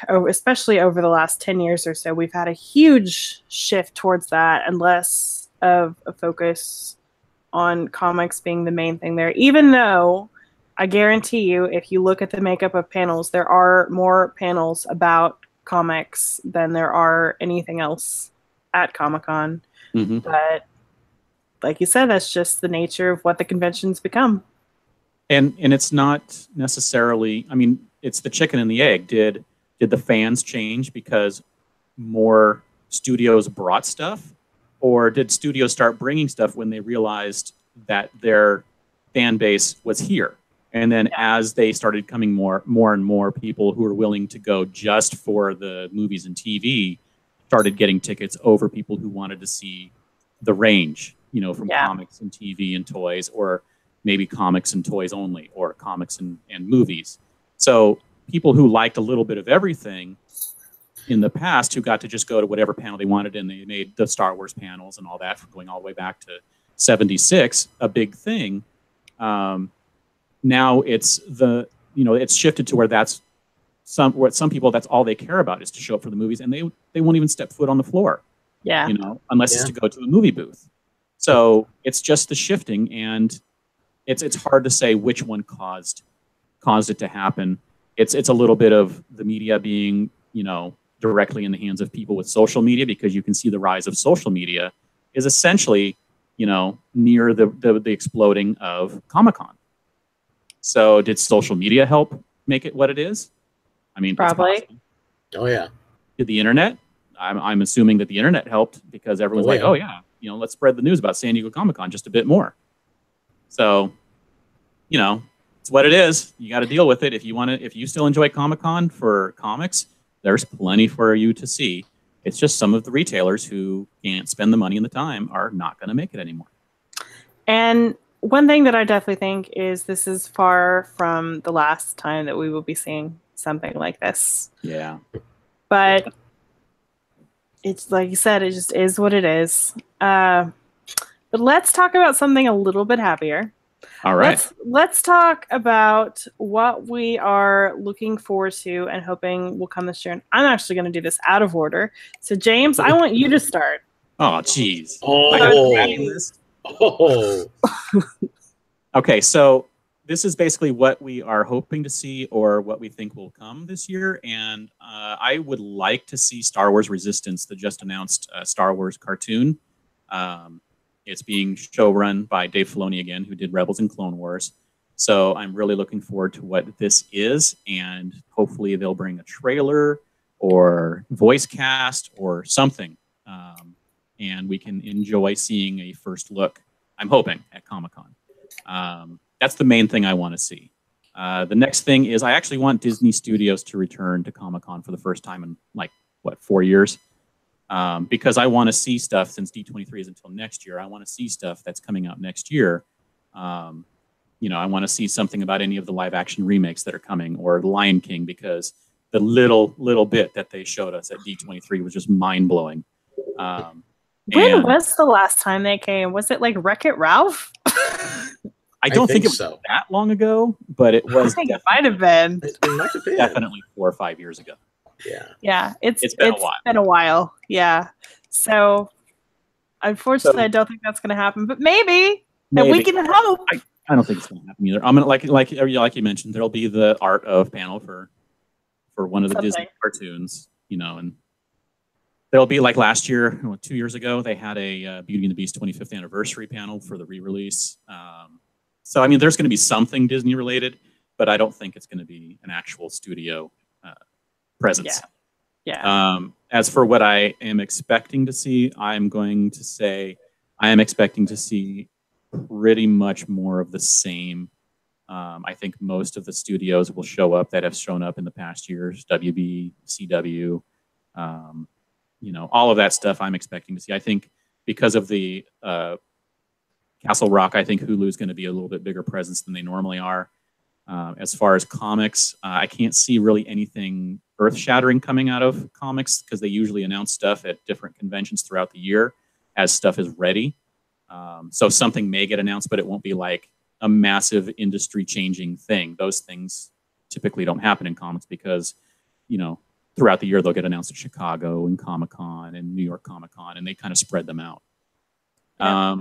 especially over the last 10 years or so, we've had a huge shift towards that and less of a focus on comics being the main thing there, even though I guarantee you, if you look at the makeup of panels, there are more panels about comics than there are anything else at Comic-Con. Mm-hmm. But like you said, that's just the nature of what the convention's become. And it's not necessarily, I mean, it's the chicken and the egg. Did the fans change because more studios brought stuff? Or did studios start bringing stuff when they realized that their fan base was here? And then as they started coming more and more people who were willing to go just for the movies and TV, started getting tickets over people who wanted to see the range, from comics and TV and toys, or maybe comics and toys only, or comics and movies. So people who liked a little bit of everything in the past, who got to just go to whatever panel they wanted, and they made the Star Wars panels and all that, from going all the way back to 76, a big thing. Now it's it's shifted to where that's some people, that's all they care about, is to show up for the movies, and they won't even step foot on the floor. Yeah. Unless it's to go to a movie booth. So it's just the shifting, and it's hard to say which one caused it to happen. It's a little bit of the media being, directly in the hands of people with social media, because you can see the rise of social media is essentially, near the exploding of Comic-Con. So did social media help make it what it is? I mean, probably. Oh yeah. Did the internet? I'm assuming that the internet helped, because everyone's let's spread the news about San Diego Comic-Con just a bit more. So, it's what it is. You got to deal with it. If you still enjoy Comic-Con for comics, there's plenty for you to see. It's just some of the retailers who can't spend the money and the time are not going to make it anymore. And one thing that I definitely think is this is far from the last time that we will be seeing something like this. Yeah. But it's like you said, it just is what it is. But let's talk about something a little bit happier. All right. Let's talk about what we are looking forward to and hoping will come this year. And I'm actually going to do this out of order. So, James, I want you to start. Oh, jeez. Okay, so this is basically what we are hoping to see, or what we think will come this year. And I would like to see Star Wars Resistance, the just announced Star Wars cartoon. It's being showrun by Dave Filoni again, who did Rebels and Clone Wars. So I'm really looking forward to what this is, and hopefully they'll bring a trailer or voice cast or something, and we can enjoy seeing a first look, I'm hoping, at Comic-Con. That's the main thing I want to see. The next thing is I actually want Disney Studios to return to Comic-Con for the first time in 4 years. Because I want to see stuff, since D23 is until next year. I want to see stuff that's coming out next year. I want to see something about any of the live action remakes that are coming, or The Lion King, because the little bit that they showed us at D23 was just mind blowing. When was the last time they came? Was it like Wreck-It Ralph? I don't think it was that long ago, but it was. I think it might have been. It might have been. Definitely 4 or 5 years ago. Yeah, it's been a while. Yeah, so unfortunately, I don't think that's going to happen. But maybe, and we can hope. I don't think it's going to happen either. I'm gonna like you mentioned, there'll be the art of panel for one of the Disney cartoons, and there'll be, like last year, 2 years ago, they had a Beauty and the Beast 25th anniversary panel for the re-release. So I mean, there's going to be something Disney related, but I don't think it's going to be an actual studio presence. Yeah. As for what I am expecting to see, I'm going to say I am expecting to see pretty much more of the same. I think most of the studios will show up that have shown up in the past years. WB, CW, all of that stuff I'm expecting to see. I think because of the Castle Rock, I think Hulu is going to be a little bit bigger presence than they normally are. As far as comics, I can't see really anything earth-shattering coming out of comics, because they usually announce stuff at different conventions throughout the year as stuff is ready. So something may get announced, but it won't be like a massive industry-changing thing. Those things typically don't happen in comics because, throughout the year they'll get announced at Chicago and Comic-Con and New York Comic-Con, and they kind of spread them out. Yeah.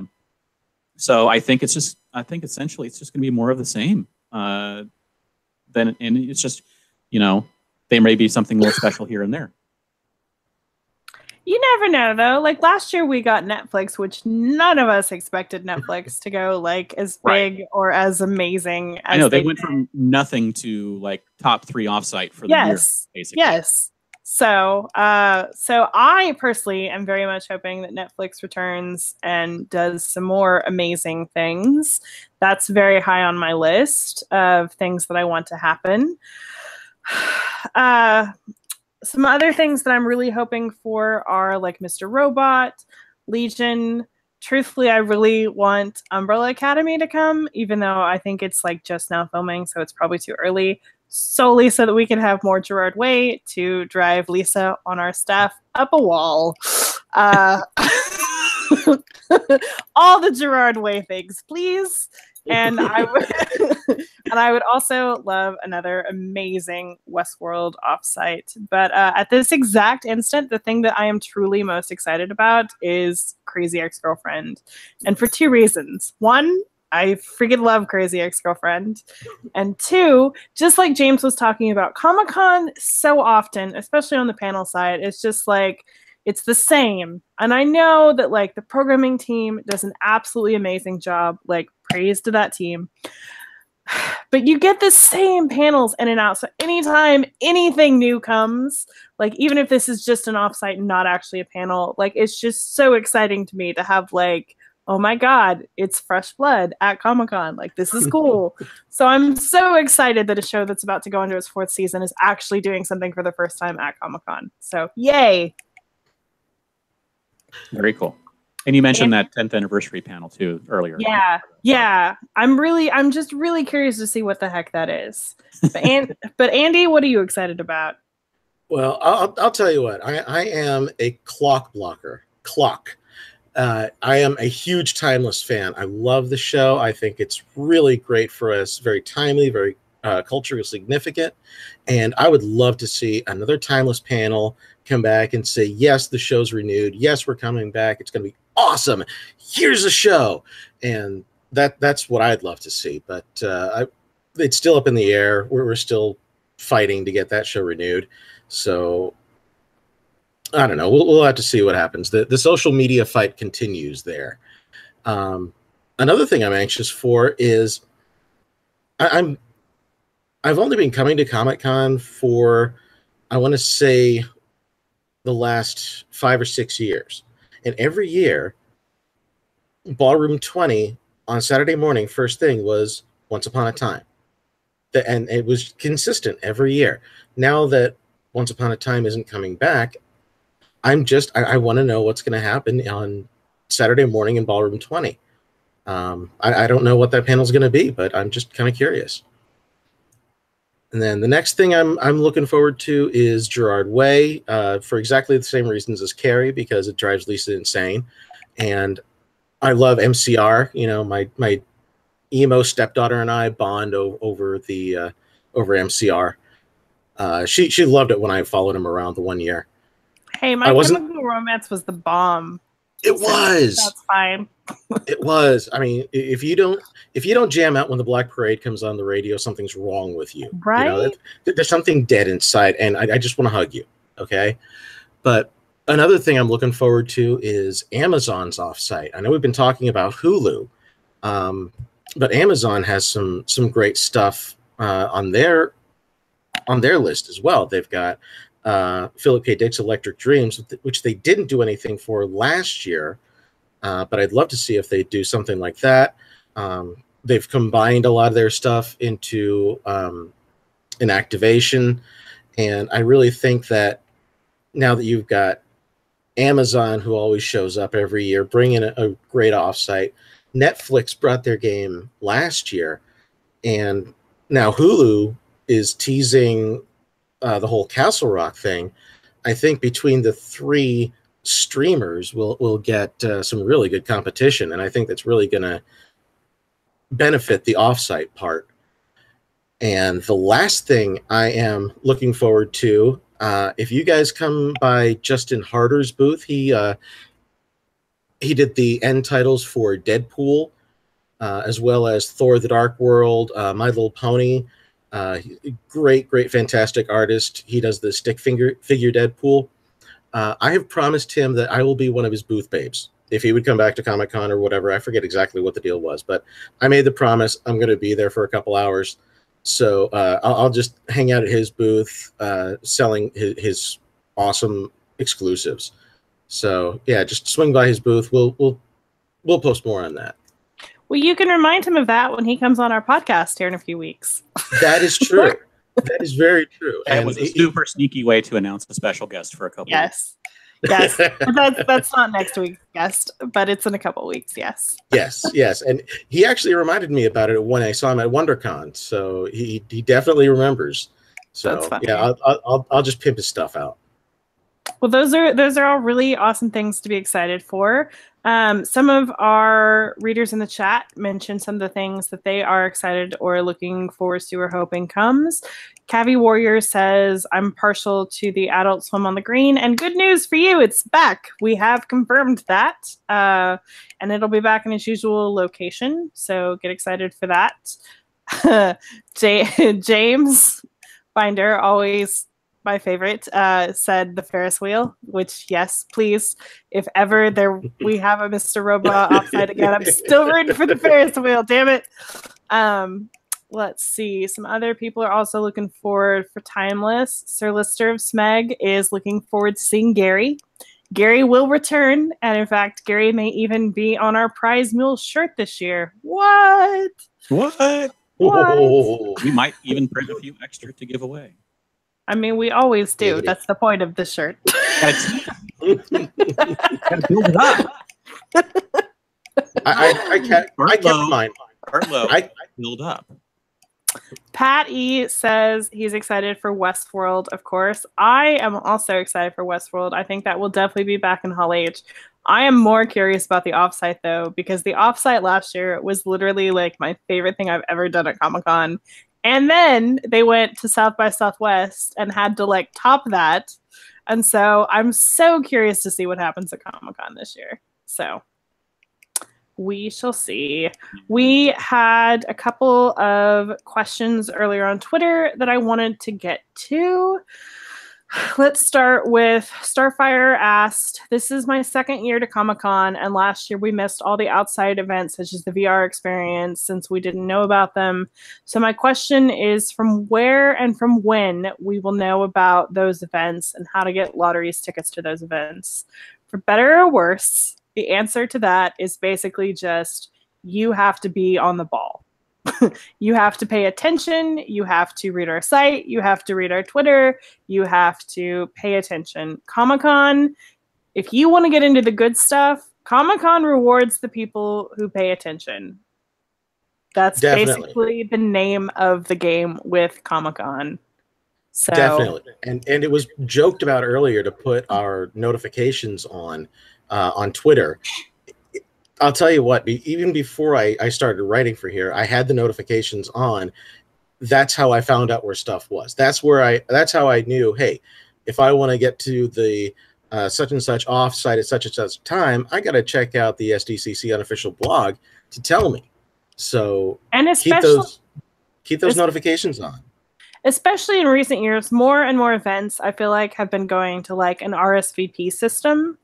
So I think essentially it's just going to be more of the same. And it's just, there may be something a little special here and there. You never know, though. Like last year, we got Netflix, which none of us expected Netflix to go as big or as amazing. As I know they went from nothing to top 3 offsite for the year, basically. Yes. So I personally am very much hoping that Netflix returns and does some more amazing things. That's very high on my list of things that I want to happen. Some other things that I'm really hoping for are like Mr. Robot, Legion. Truthfully, I really want Umbrella Academy to come, even though I think it's like just now filming, so it's probably too early. Solely so that we can have more Gerard Way to drive Lisa on our staff up a wall. All the Gerard Way things, please. And I would also love another amazing Westworld offsite. But at this exact instant, the thing that I am truly most excited about is Crazy Ex-Girlfriend. And for two reasons. One, I freaking love Crazy Ex-Girlfriend. And two, just like James was talking about, Comic-Con so often, especially on the panel side, it's just like, it's the same. And I know that like the programming team does an absolutely amazing job, like praise to that team. But you get the same panels in and out. So anytime anything new comes, like even if this is just an offsite and not actually a panel, like it's just so exciting to me to have like, oh my God, it's fresh blood at Comic-Con. Like this is cool. So I'm so excited that a show that's about to go into its 4th season is actually doing something for the first time at Comic-Con. So yay. Very cool. And you mentioned that 10th anniversary panel too earlier. Yeah. I'm just really curious to see what the heck that is. But Andy, what are you excited about? Well, I'll tell you what. I am a clock blocker. I am a huge Timeless fan. I love the show. I think it's really great for us. Very timely, very culturally significant. And I would love to see another Timeless panel come back and say, yes, the show's renewed. Yes, we're coming back. It's going to be awesome. Here's a show. And that's what I'd love to see. But it's still up in the air. We're still fighting to get that show renewed. So I don't know. We'll have to see what happens. The social media fight continues there. Another thing I'm anxious for is I've only been coming to Comic-Con for, I want to say, the last 5 or 6 years. And every year, Ballroom 20 on Saturday morning, first thing was Once Upon a Time. And it was consistent every year. Now that Once Upon a Time isn't coming back, I want to know what's going to happen on Saturday morning in Ballroom 20. I don't know what that panel is going to be, but I'm just kind of curious. And then the next thing I'm looking forward to is Gerard Way, for exactly the same reasons as Kerry, because it drives Lisa insane. And I love MCR. You know, my emo stepdaughter and I bond over MCR. She loved it when I followed him around the one year. Hey, My Chemical Romance was the bomb. It was. That's fine. It was. I mean, if you don't jam out when the Black Parade comes on the radio, something's wrong with you. Right. You know, there's something dead inside, and I just want to hug you. Okay. But another thing I'm looking forward to is Amazon's offsite. I know we've been talking about Hulu, but Amazon has some great stuff on their list as well. They've got Philip K. Dick's Electric Dreams, which they didn't do anything for last year, but I'd love to see if they do something like that. They've combined a lot of their stuff into an activation, and I really think that now that you've got Amazon, who always shows up every year, bringing a great offsite, Netflix brought their game last year, and now Hulu is teasing the whole Castle Rock thing. I think between the 3 streamers, we'll get some really good competition, and I think that's really going to benefit the offsite part. And the last thing I am looking forward to, if you guys come by Justin Harder's booth, he did the end titles for Deadpool, as well as Thor: The Dark World, My Little Pony. Great, fantastic artist. He does the stick figure Deadpool. I have promised him that I will be one of his booth babes if he would come back to Comic-Con or whatever. I forget exactly what the deal was, but I made the promise. I'm going to be there for a couple hours. So I'll just hang out at his booth selling his awesome exclusives. So yeah, just swing by his booth. We'll post more on that. Well, you can remind him of that when he comes on our podcast here in a few weeks. That is true. That is very true. That was a super sneaky way to announce a special guest for a couple of weeks. Yes. That's not next week's guest, but it's in a couple weeks. Yes. Yes. And he actually reminded me about it when I saw him at WonderCon. So he definitely remembers. So That's funny. yeah, I'll just pimp his stuff out. Well, those are all really awesome things to be excited for. Some of our readers in the chat mentioned some of the things that they are excited or looking forward to or hoping comes. Cavi Warrior says, I'm partial to the Adult Swim on the Green, and good news for you, it's back. We have confirmed that, and it'll be back in its usual location, so get excited for that. James Binder, always my favorite, said the Ferris wheel, which, yes, please, if ever we have a Mr. Robot offsite again, I'm still rooting for the Ferris wheel, damn it. Let's see. Some other people are also looking forward for Timeless. Sir Lister of Smeg is looking forward to seeing Gary. Gary will return, and in fact, Gary may even be on our prize mule shirt this year. What? We might even print a few extra to give away. I mean, we always do. That's the point of the shirt. Gotta build it up. I kept mine. I build up. Pat E says he's excited for Westworld, of course. I am also excited for Westworld. I think that will definitely be back in Hall H. I am more curious about the offsite, though, because the offsite last year was literally like my favorite thing I've ever done at Comic-Con. And then they went to South by Southwest and had to like top that. And so I'm so curious to see what happens at Comic-Con this year. So we shall see. We had a couple of questions earlier on Twitter that I wanted to get to. Let's start with Starfire asked, this is my second year to Comic-Con, and last year we missed all the outside events such as the VR experience since we didn't know about them. So my question is from where and from when we will know about those events and how to get lotteries tickets to those events. For better or worse, the answer to that is basically just you have to be on the ball. You have to pay attention. You have to read our site. You have to read our Twitter. You have to pay attention. Comic-Con, if you want to get into the good stuff, Comic-Con rewards the people who pay attention. That's basically the name of the game with Comic-Con. So Definitely. And it was joked about earlier to put our notifications on Twitter. I'll tell you what, even before I started writing for here, I had the notifications on. That's how I found out where stuff was. That's how I knew, hey, if I want to get to the such and such offsite at such and such time, I got to check out the SDCC unofficial blog to tell me. So and keep those notifications on. Especially in recent years, more and more events I feel like have been going to like an RSVP system.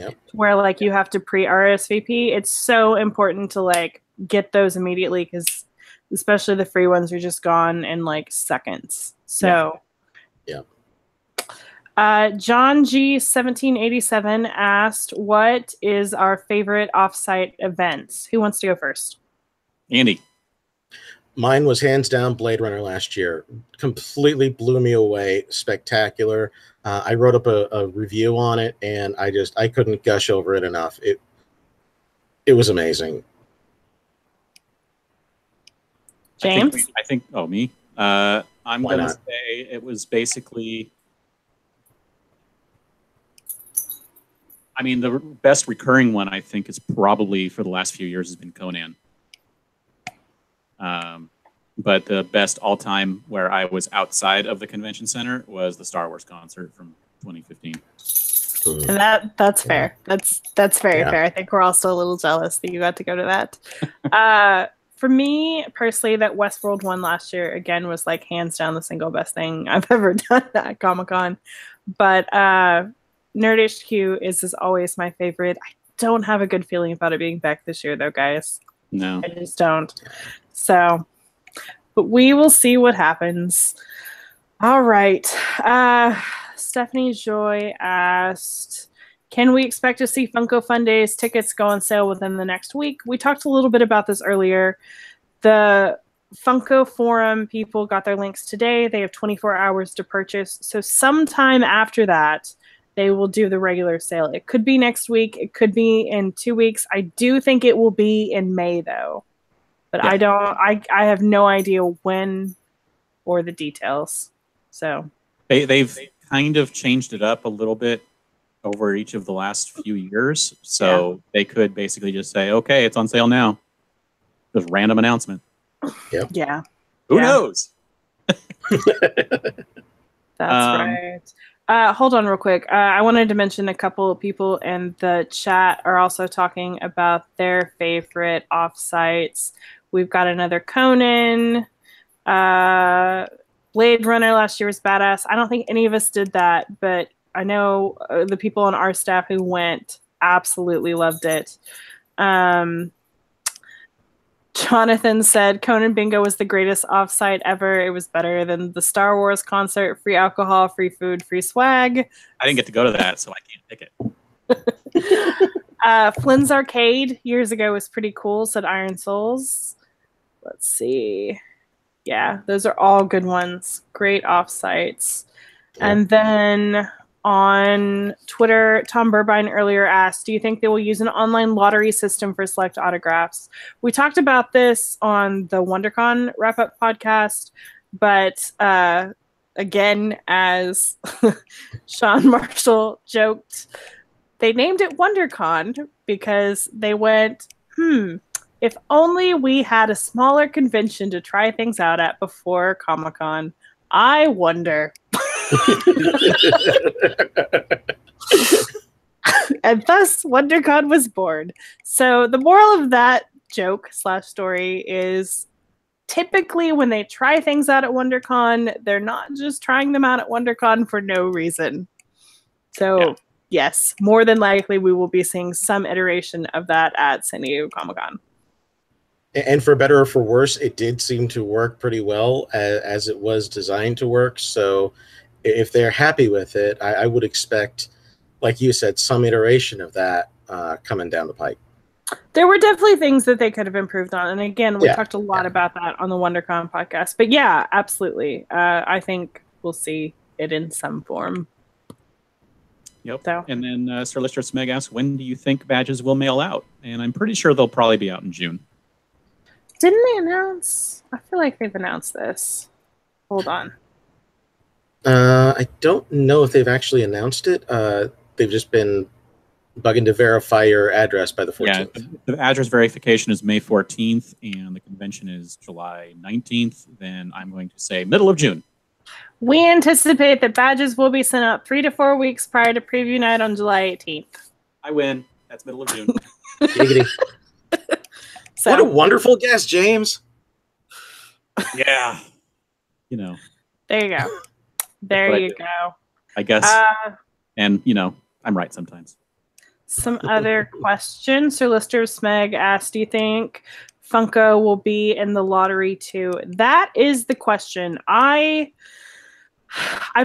Yep. Where like you have to pre-RSVP. It's so important to like get those immediately because especially the free ones are just gone in like seconds. So yeah. John G 1787 asked, what is our favorite offsite events? Who wants to go first? Andy. Mine was hands down Blade Runner last year. Completely blew me away. Spectacular. I wrote up a review on it, and I couldn't gush over it enough. It was amazing. James? I think me. I'm going to say it was basically, I mean, the best recurring one I think is probably for the last few years has been Conan. But the best all-time where I was outside of the convention center was the Star Wars concert from 2015. And that's fair. That's very fair. I think we're all still a little jealous that you got to go to that. For me, personally, that Westworld one last year, again, was like hands down the single best thing I've ever done at Comic-Con. But Nerd HQ is as always my favorite. I don't have a good feeling about it being back this year, though, guys. No. I just don't. So, but we will see what happens. All right. Stephanie Joy asked, can we expect to see Funko Fun Days tickets go on sale within the next week? We talked a little bit about this earlier. The Funko Forum people got their links today. They have 24 hours to purchase. So sometime after that, they will do the regular sale. It could be next week. It could be in 2 weeks. I do think it will be in May, though. But Yeah. I have no idea when or the details. So They've kind of changed it up a little bit over each of the last few years. So they could basically just say, okay, it's on sale now. Just random announcement. Yep. Yeah. Who knows? That's right. Hold on real quick. I wanted to mention a couple of people in the chat are also talking about their favorite offsites. We've got another Conan. Blade Runner last year was badass. I don't think any of us did that, but I know the people on our staff who went absolutely loved it. Jonathan said Conan Bingo was the greatest offsite ever. It was better than the Star Wars concert. Free alcohol, free food, free swag. I didn't get to go to that, so I can't pick it. Flynn's Arcade years ago was pretty cool, said Iron Souls. Let's see. Yeah, those are all good ones. Great offsites. Yeah. And then on Twitter, Tom Burbine earlier asked, do you think they will use an online lottery system for select autographs? We talked about this on the WonderCon wrap-up podcast, but again, as Sean Marshall joked, they named it WonderCon because they went, if only we had a smaller convention to try things out at before Comic-Con. I wonder. And thus WonderCon was born. So the moral of that joke / story is typically when they try things out at WonderCon, they're not just trying them out at WonderCon for no reason. So yes, more than likely we will be seeing some iteration of that at San Diego Comic-Con. And for better or for worse, it did seem to work pretty well as it was designed to work. So if they're happy with it, I would expect, like you said, some iteration of that coming down the pike. There were definitely things that they could have improved on. And again, we talked a lot about that on the WonderCon podcast. But yeah, absolutely. I think we'll see it in some form. Yep. So. And then Sir Lister Smeg asks, when do you think badges will mail out? And I'm pretty sure they'll probably be out in June. Didn't they announce? I feel like they've announced this. Hold on. I don't know if they've actually announced it. They've just been bugging to verify your address by the 14th. Yeah, the address verification is May 14th, and the convention is July 19th. Then I'm going to say middle of June. We anticipate that badges will be sent out 3 to 4 weeks prior to preview night on July 18th. I win. That's middle of June. So, what a wonderful guess, James. Yeah. You know. There you go. There you go. I guess. And, you know, I'm right sometimes. Some other questions. Sir Lister Smeg asked, do you think Funko will be in the lottery too? That is the question. I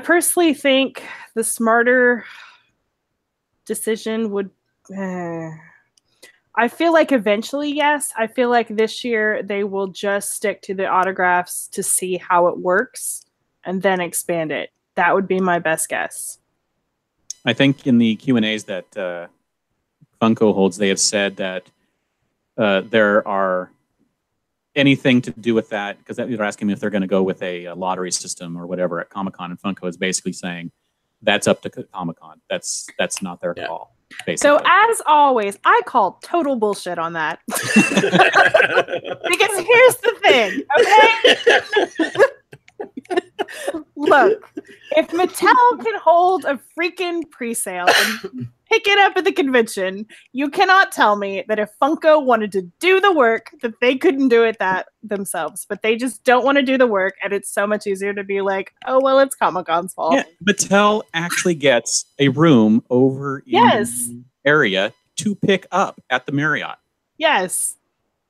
personally think the smarter decision would... I feel like eventually, yes. I feel like this year they will just stick to the autographs to see how it works and then expand it. That would be my best guess. I think in the Q&As that Funko holds, they have said that there are anything to do with that, because they're asking me if they're going to go with a lottery system or whatever at Comic-Con, and Funko is basically saying that's up to Comic-Con. That's not their call. Basically. So as always, I call total bullshit on that. Because here's the thing, okay? Look, if Mattel can hold a freaking pre-sale and pick it up at the convention, you cannot tell me that if Funko wanted to do the work, that they couldn't do it that themselves. But they just don't want to do the work, and it's so much easier to be like, oh, well, it's Comic-Con's fault. Yeah, Mattel actually gets a room over in the area to pick up at the Marriott. Yes.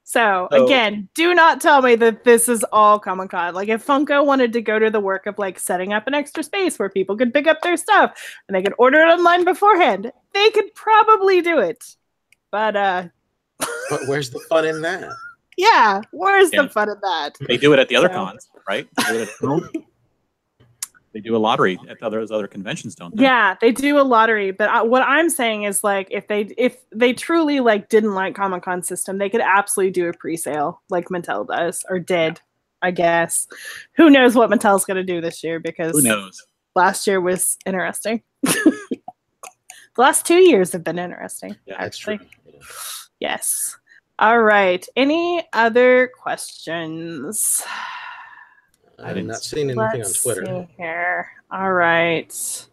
So, again, do not tell me that this is all Comic-Con. Like, if Funko wanted to go to the work of, like, setting up an extra space where people could pick up their stuff and they could order it online beforehand, they could probably do it. But where's the fun in that? Yeah, where's Yeah. the fun of that? They do it at the other So- cons, right? They do a lottery at those other conventions, don't they? Yeah, they do a lottery, but what I'm saying is like if they truly like didn't like Comic-Con system, they could absolutely do a pre-sale like Mattel does or did, I guess. Who knows what Mattel's going to do this year, because Who knows? last year was interesting. The last 2 years have been interesting. Yeah, That's true. actually. Yes. All right. Any other questions? I'm not seeing anything on Twitter. See here. All right.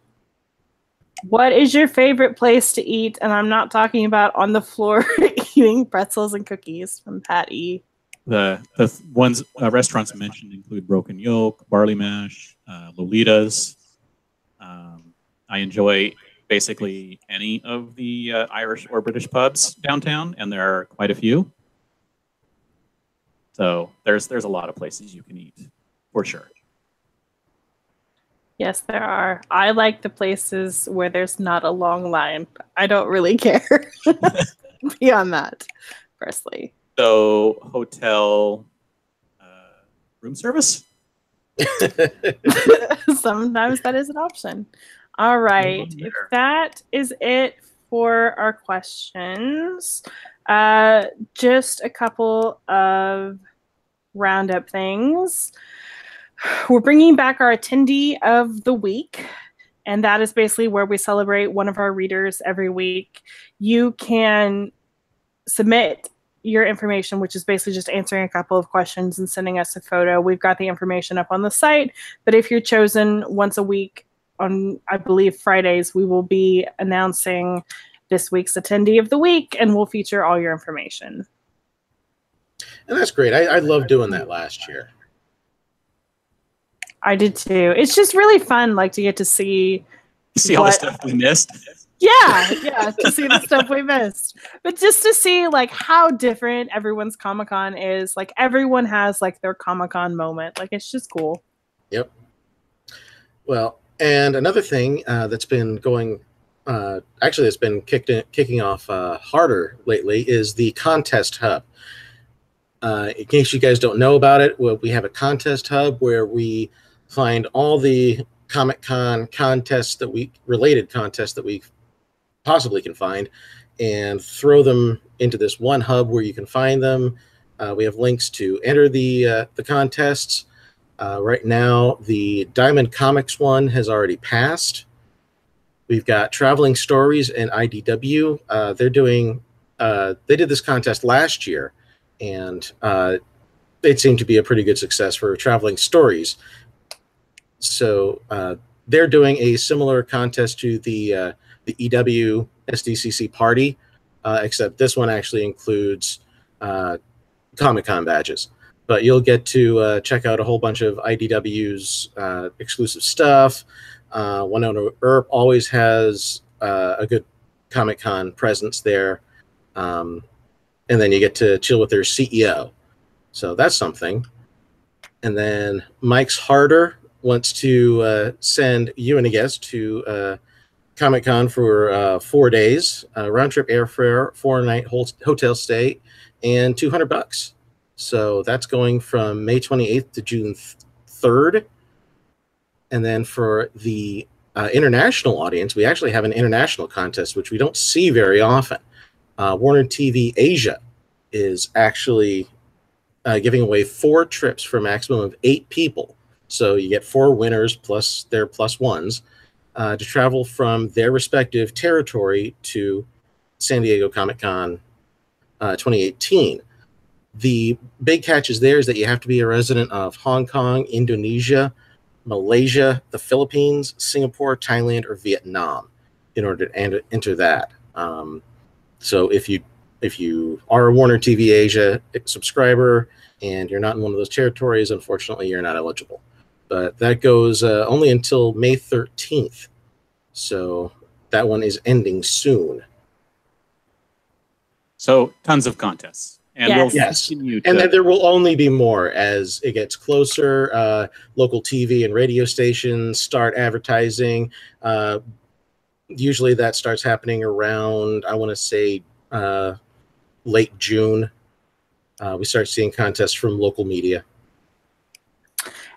What is your favorite place to eat? And I'm not talking about on the floor eating pretzels and cookies from Pat E. The ones restaurants mentioned include Broken Yolk, Barley Mash, Lolita's. I enjoy basically any of the Irish or British pubs downtown, and there are quite a few. So there's a lot of places you can eat, for sure. Yes, there are. I like the places where there's not a long line. I don't really care beyond that, personally. So hotel room service? Sometimes that is an option. All right. If that is it for our questions, just a couple of roundup things. We're bringing back our attendee of the week, and that is basically where we celebrate one of our readers every week. You can submit your information, which is basically just answering a couple of questions and sending us a photo. We've got the information up on the site, but if you're chosen once a week on, I believe, Fridays, we will be announcing this week's attendee of the week, and we'll feature all your information. And that's great. I loved doing that last year. I did too. It's just really fun, like, to get to see all the stuff we missed. Yeah, to see the stuff we missed. But just to see like how different everyone's Comic-Con is. Like everyone has like their Comic-Con moment. Like it's just cool. Yep. Well, and another thing that's been going, actually it's been kicking off harder lately is the contest hub. In case you guys don't know about it, well, we have a contest hub where we find all the Comic-Con related contests that we possibly can find and throw them into this one hub where you can find them. We have links to enter the contests. Right now, the Diamond Comics one has already passed. We've got Traveling Stories and IDW. They did this contest last year, and it seemed to be a pretty good success for Traveling Stories. So they're doing a similar contest to the EW SDCC party, except this one actually includes Comic-Con badges. But you'll get to check out a whole bunch of IDW's exclusive stuff. Winona Earp always has a good Comic-Con presence there. And then you get to chill with their CEO. So that's something. And then Mike's Harder wants to send you and a guest to Comic-Con for 4 days, round-trip airfare, 4-night hotel stay, and $200. So that's going from May 28th to June 3rd. And then for the international audience, we actually have an international contest, which we don't see very often. Warner TV Asia is actually giving away 4 trips for a maximum of 8 people. So you get 4 winners plus their plus ones to travel from their respective territory to San Diego Comic-Con 2018. The big catch is there is that you have to be a resident of Hong Kong, Indonesia, Malaysia, the Philippines, Singapore, Thailand, or Vietnam in order to enter that. So if you are a Warner TV Asia subscriber and you're not in one of those territories, unfortunately, you're not eligible. But that goes only until May 13th. So that one is ending soon. So tons of contests. And Yes. we'll continue to... And then there will only be more as it gets closer. Local TV and radio stations start advertising. Usually that starts happening around, I want to say, late June. we start seeing contests from local media.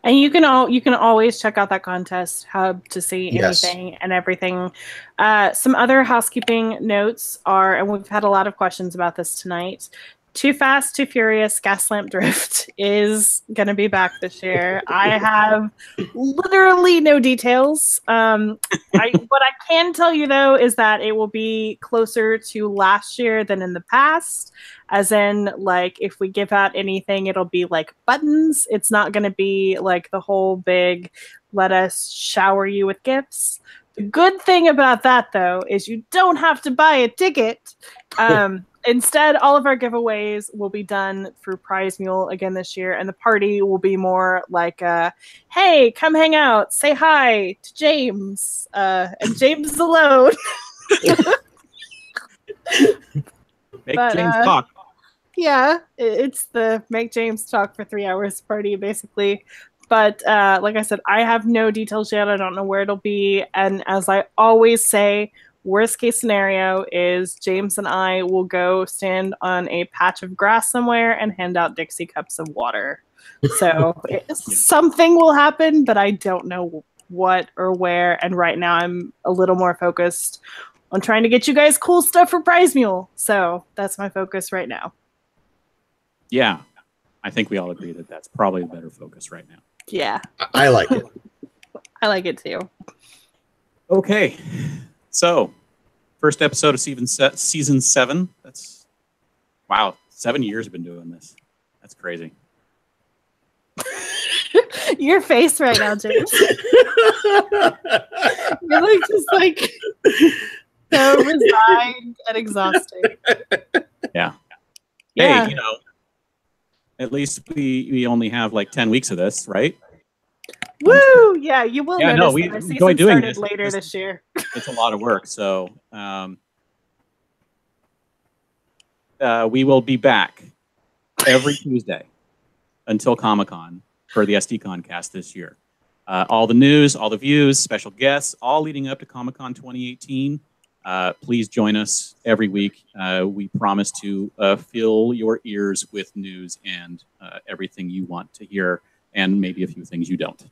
And you can always check out that contest hub to see anything and everything. Some other housekeeping notes are, and we've had a lot of questions about this tonight. Too Fast, Too Furious Gaslamp Drift is going to be back this year. I have literally no details. What I can tell you, though, is that it will be closer to last year than in the past. As in, like, if we give out anything, it'll be like buttons. It's not going to be like the whole big, let us shower you with gifts. The good thing about that, though, is you don't have to buy a ticket. Instead, all of our giveaways will be done through Prize Mule again this year, and the party will be more like, hey, come hang out, say hi to James, and James alone. Make James talk. Yeah, it's the Make James Talk for 3 hours party, basically. But like I said, I have no details yet. I don't know where it'll be. And as I always say, worst case scenario is James and I will go stand on a patch of grass somewhere and hand out Dixie cups of water. So something will happen, but I don't know what or where. And right now I'm a little more focused on trying to get you guys cool stuff for Prize Mule. So that's my focus right now. Yeah, I think we all agree that that's probably the better focus right now. Yeah. I like it. I like it too. Okay. So, first episode of season 7. That's, wow, 7 years I've been doing this. That's crazy. Your face right now, James. You're like just like so resigned and exhausted. Yeah. Hey, you know, at least we only have like 10 weeks of this, right? Woo! Yeah, you will. Yeah, notice no, we that our enjoy season doing started this. later this year. It's a lot of work, so we will be back every Tuesday until Comic-Con for the SDConCast this year. All the news, all the views, special guests, all leading up to Comic-Con 2018. Please join us every week. We promise to fill your ears with news and everything you want to hear, and maybe a few things you don't.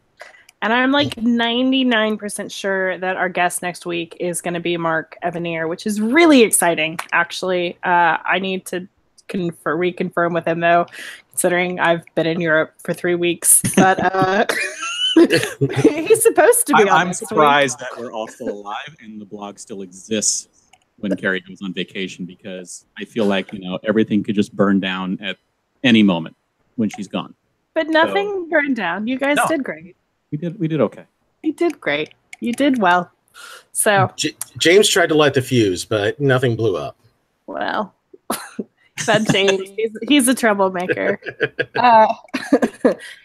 And I'm like 99% sure that our guest next week is going to be Mark Evanier, which is really exciting, actually. I need to reconfirm with him, though, considering I've been in Europe for 3 weeks. But he's supposed to be on I'm surprised that we're all still alive and the blog still exists when Kerry goes on vacation, because I feel like, you know, everything could just burn down at any moment when she's gone. But nothing burned down. You guys did great. We did okay. You did great. You did well. So James tried to light the fuse, but nothing blew up. Well, that James, he's a troublemaker.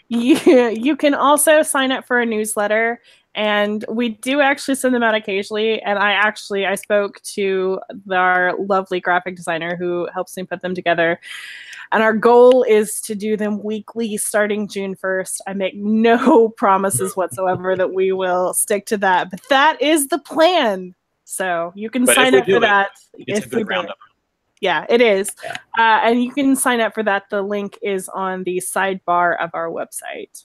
You can also sign up for a newsletter, and we do actually send them out occasionally. And I spoke to our lovely graphic designer who helps me put them together. And our goal is to do them weekly starting June 1st. I make no promises whatsoever that we will stick to that, but that is the plan. So you can sign up for that. It's a good roundup. Yeah, it is. And you can sign up for that. The link is on the sidebar of our website.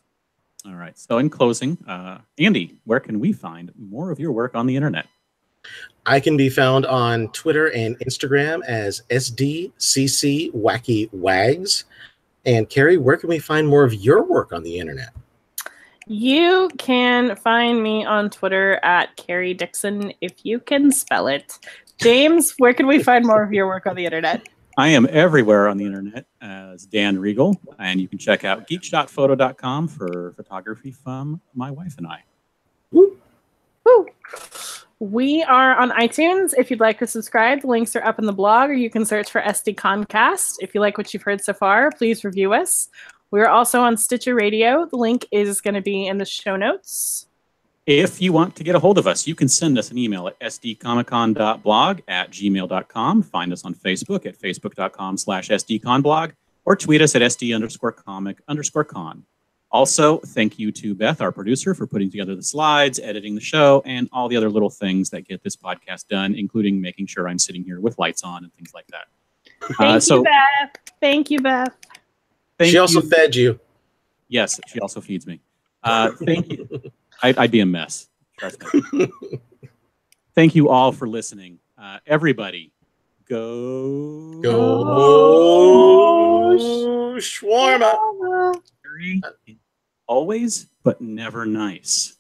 All right. So in closing, Andy, where can we find more of your work on the internet? I can be found on Twitter and Instagram as SDCC Wacky Wags. And Kerry, where can we find more of your work on the internet? You can find me on Twitter at Kerry Dixon, if you can spell it. James, where can we find more of your work on the internet? I am everywhere on the internet as Dan Regal, and you can check out geek.photo.com for photography from my wife and I. Woo. Woo. We are on iTunes. If you'd like to subscribe, the links are up in the blog, or you can search for SDConCast. If you like what you've heard so far, please review us. We're also on Stitcher Radio. The link is going to be in the show notes. If you want to get a hold of us, you can send us an email at sdcomiccon.blog@gmail.com. Find us on Facebook at facebook.com/sdconblog, or tweet us at sd_comic_con. Also, thank you to Beth, our producer, for putting together the slides, editing the show, and all the other little things that get this podcast done, including making sure I'm sitting here with lights on and things like that. Thank you, Beth. Thank you, Beth. She also fed you. Yes, she also feeds me. Thank you. I'd be a mess. Trust me. Thank you all for listening. Everybody, go shawarma. Always, but never nice.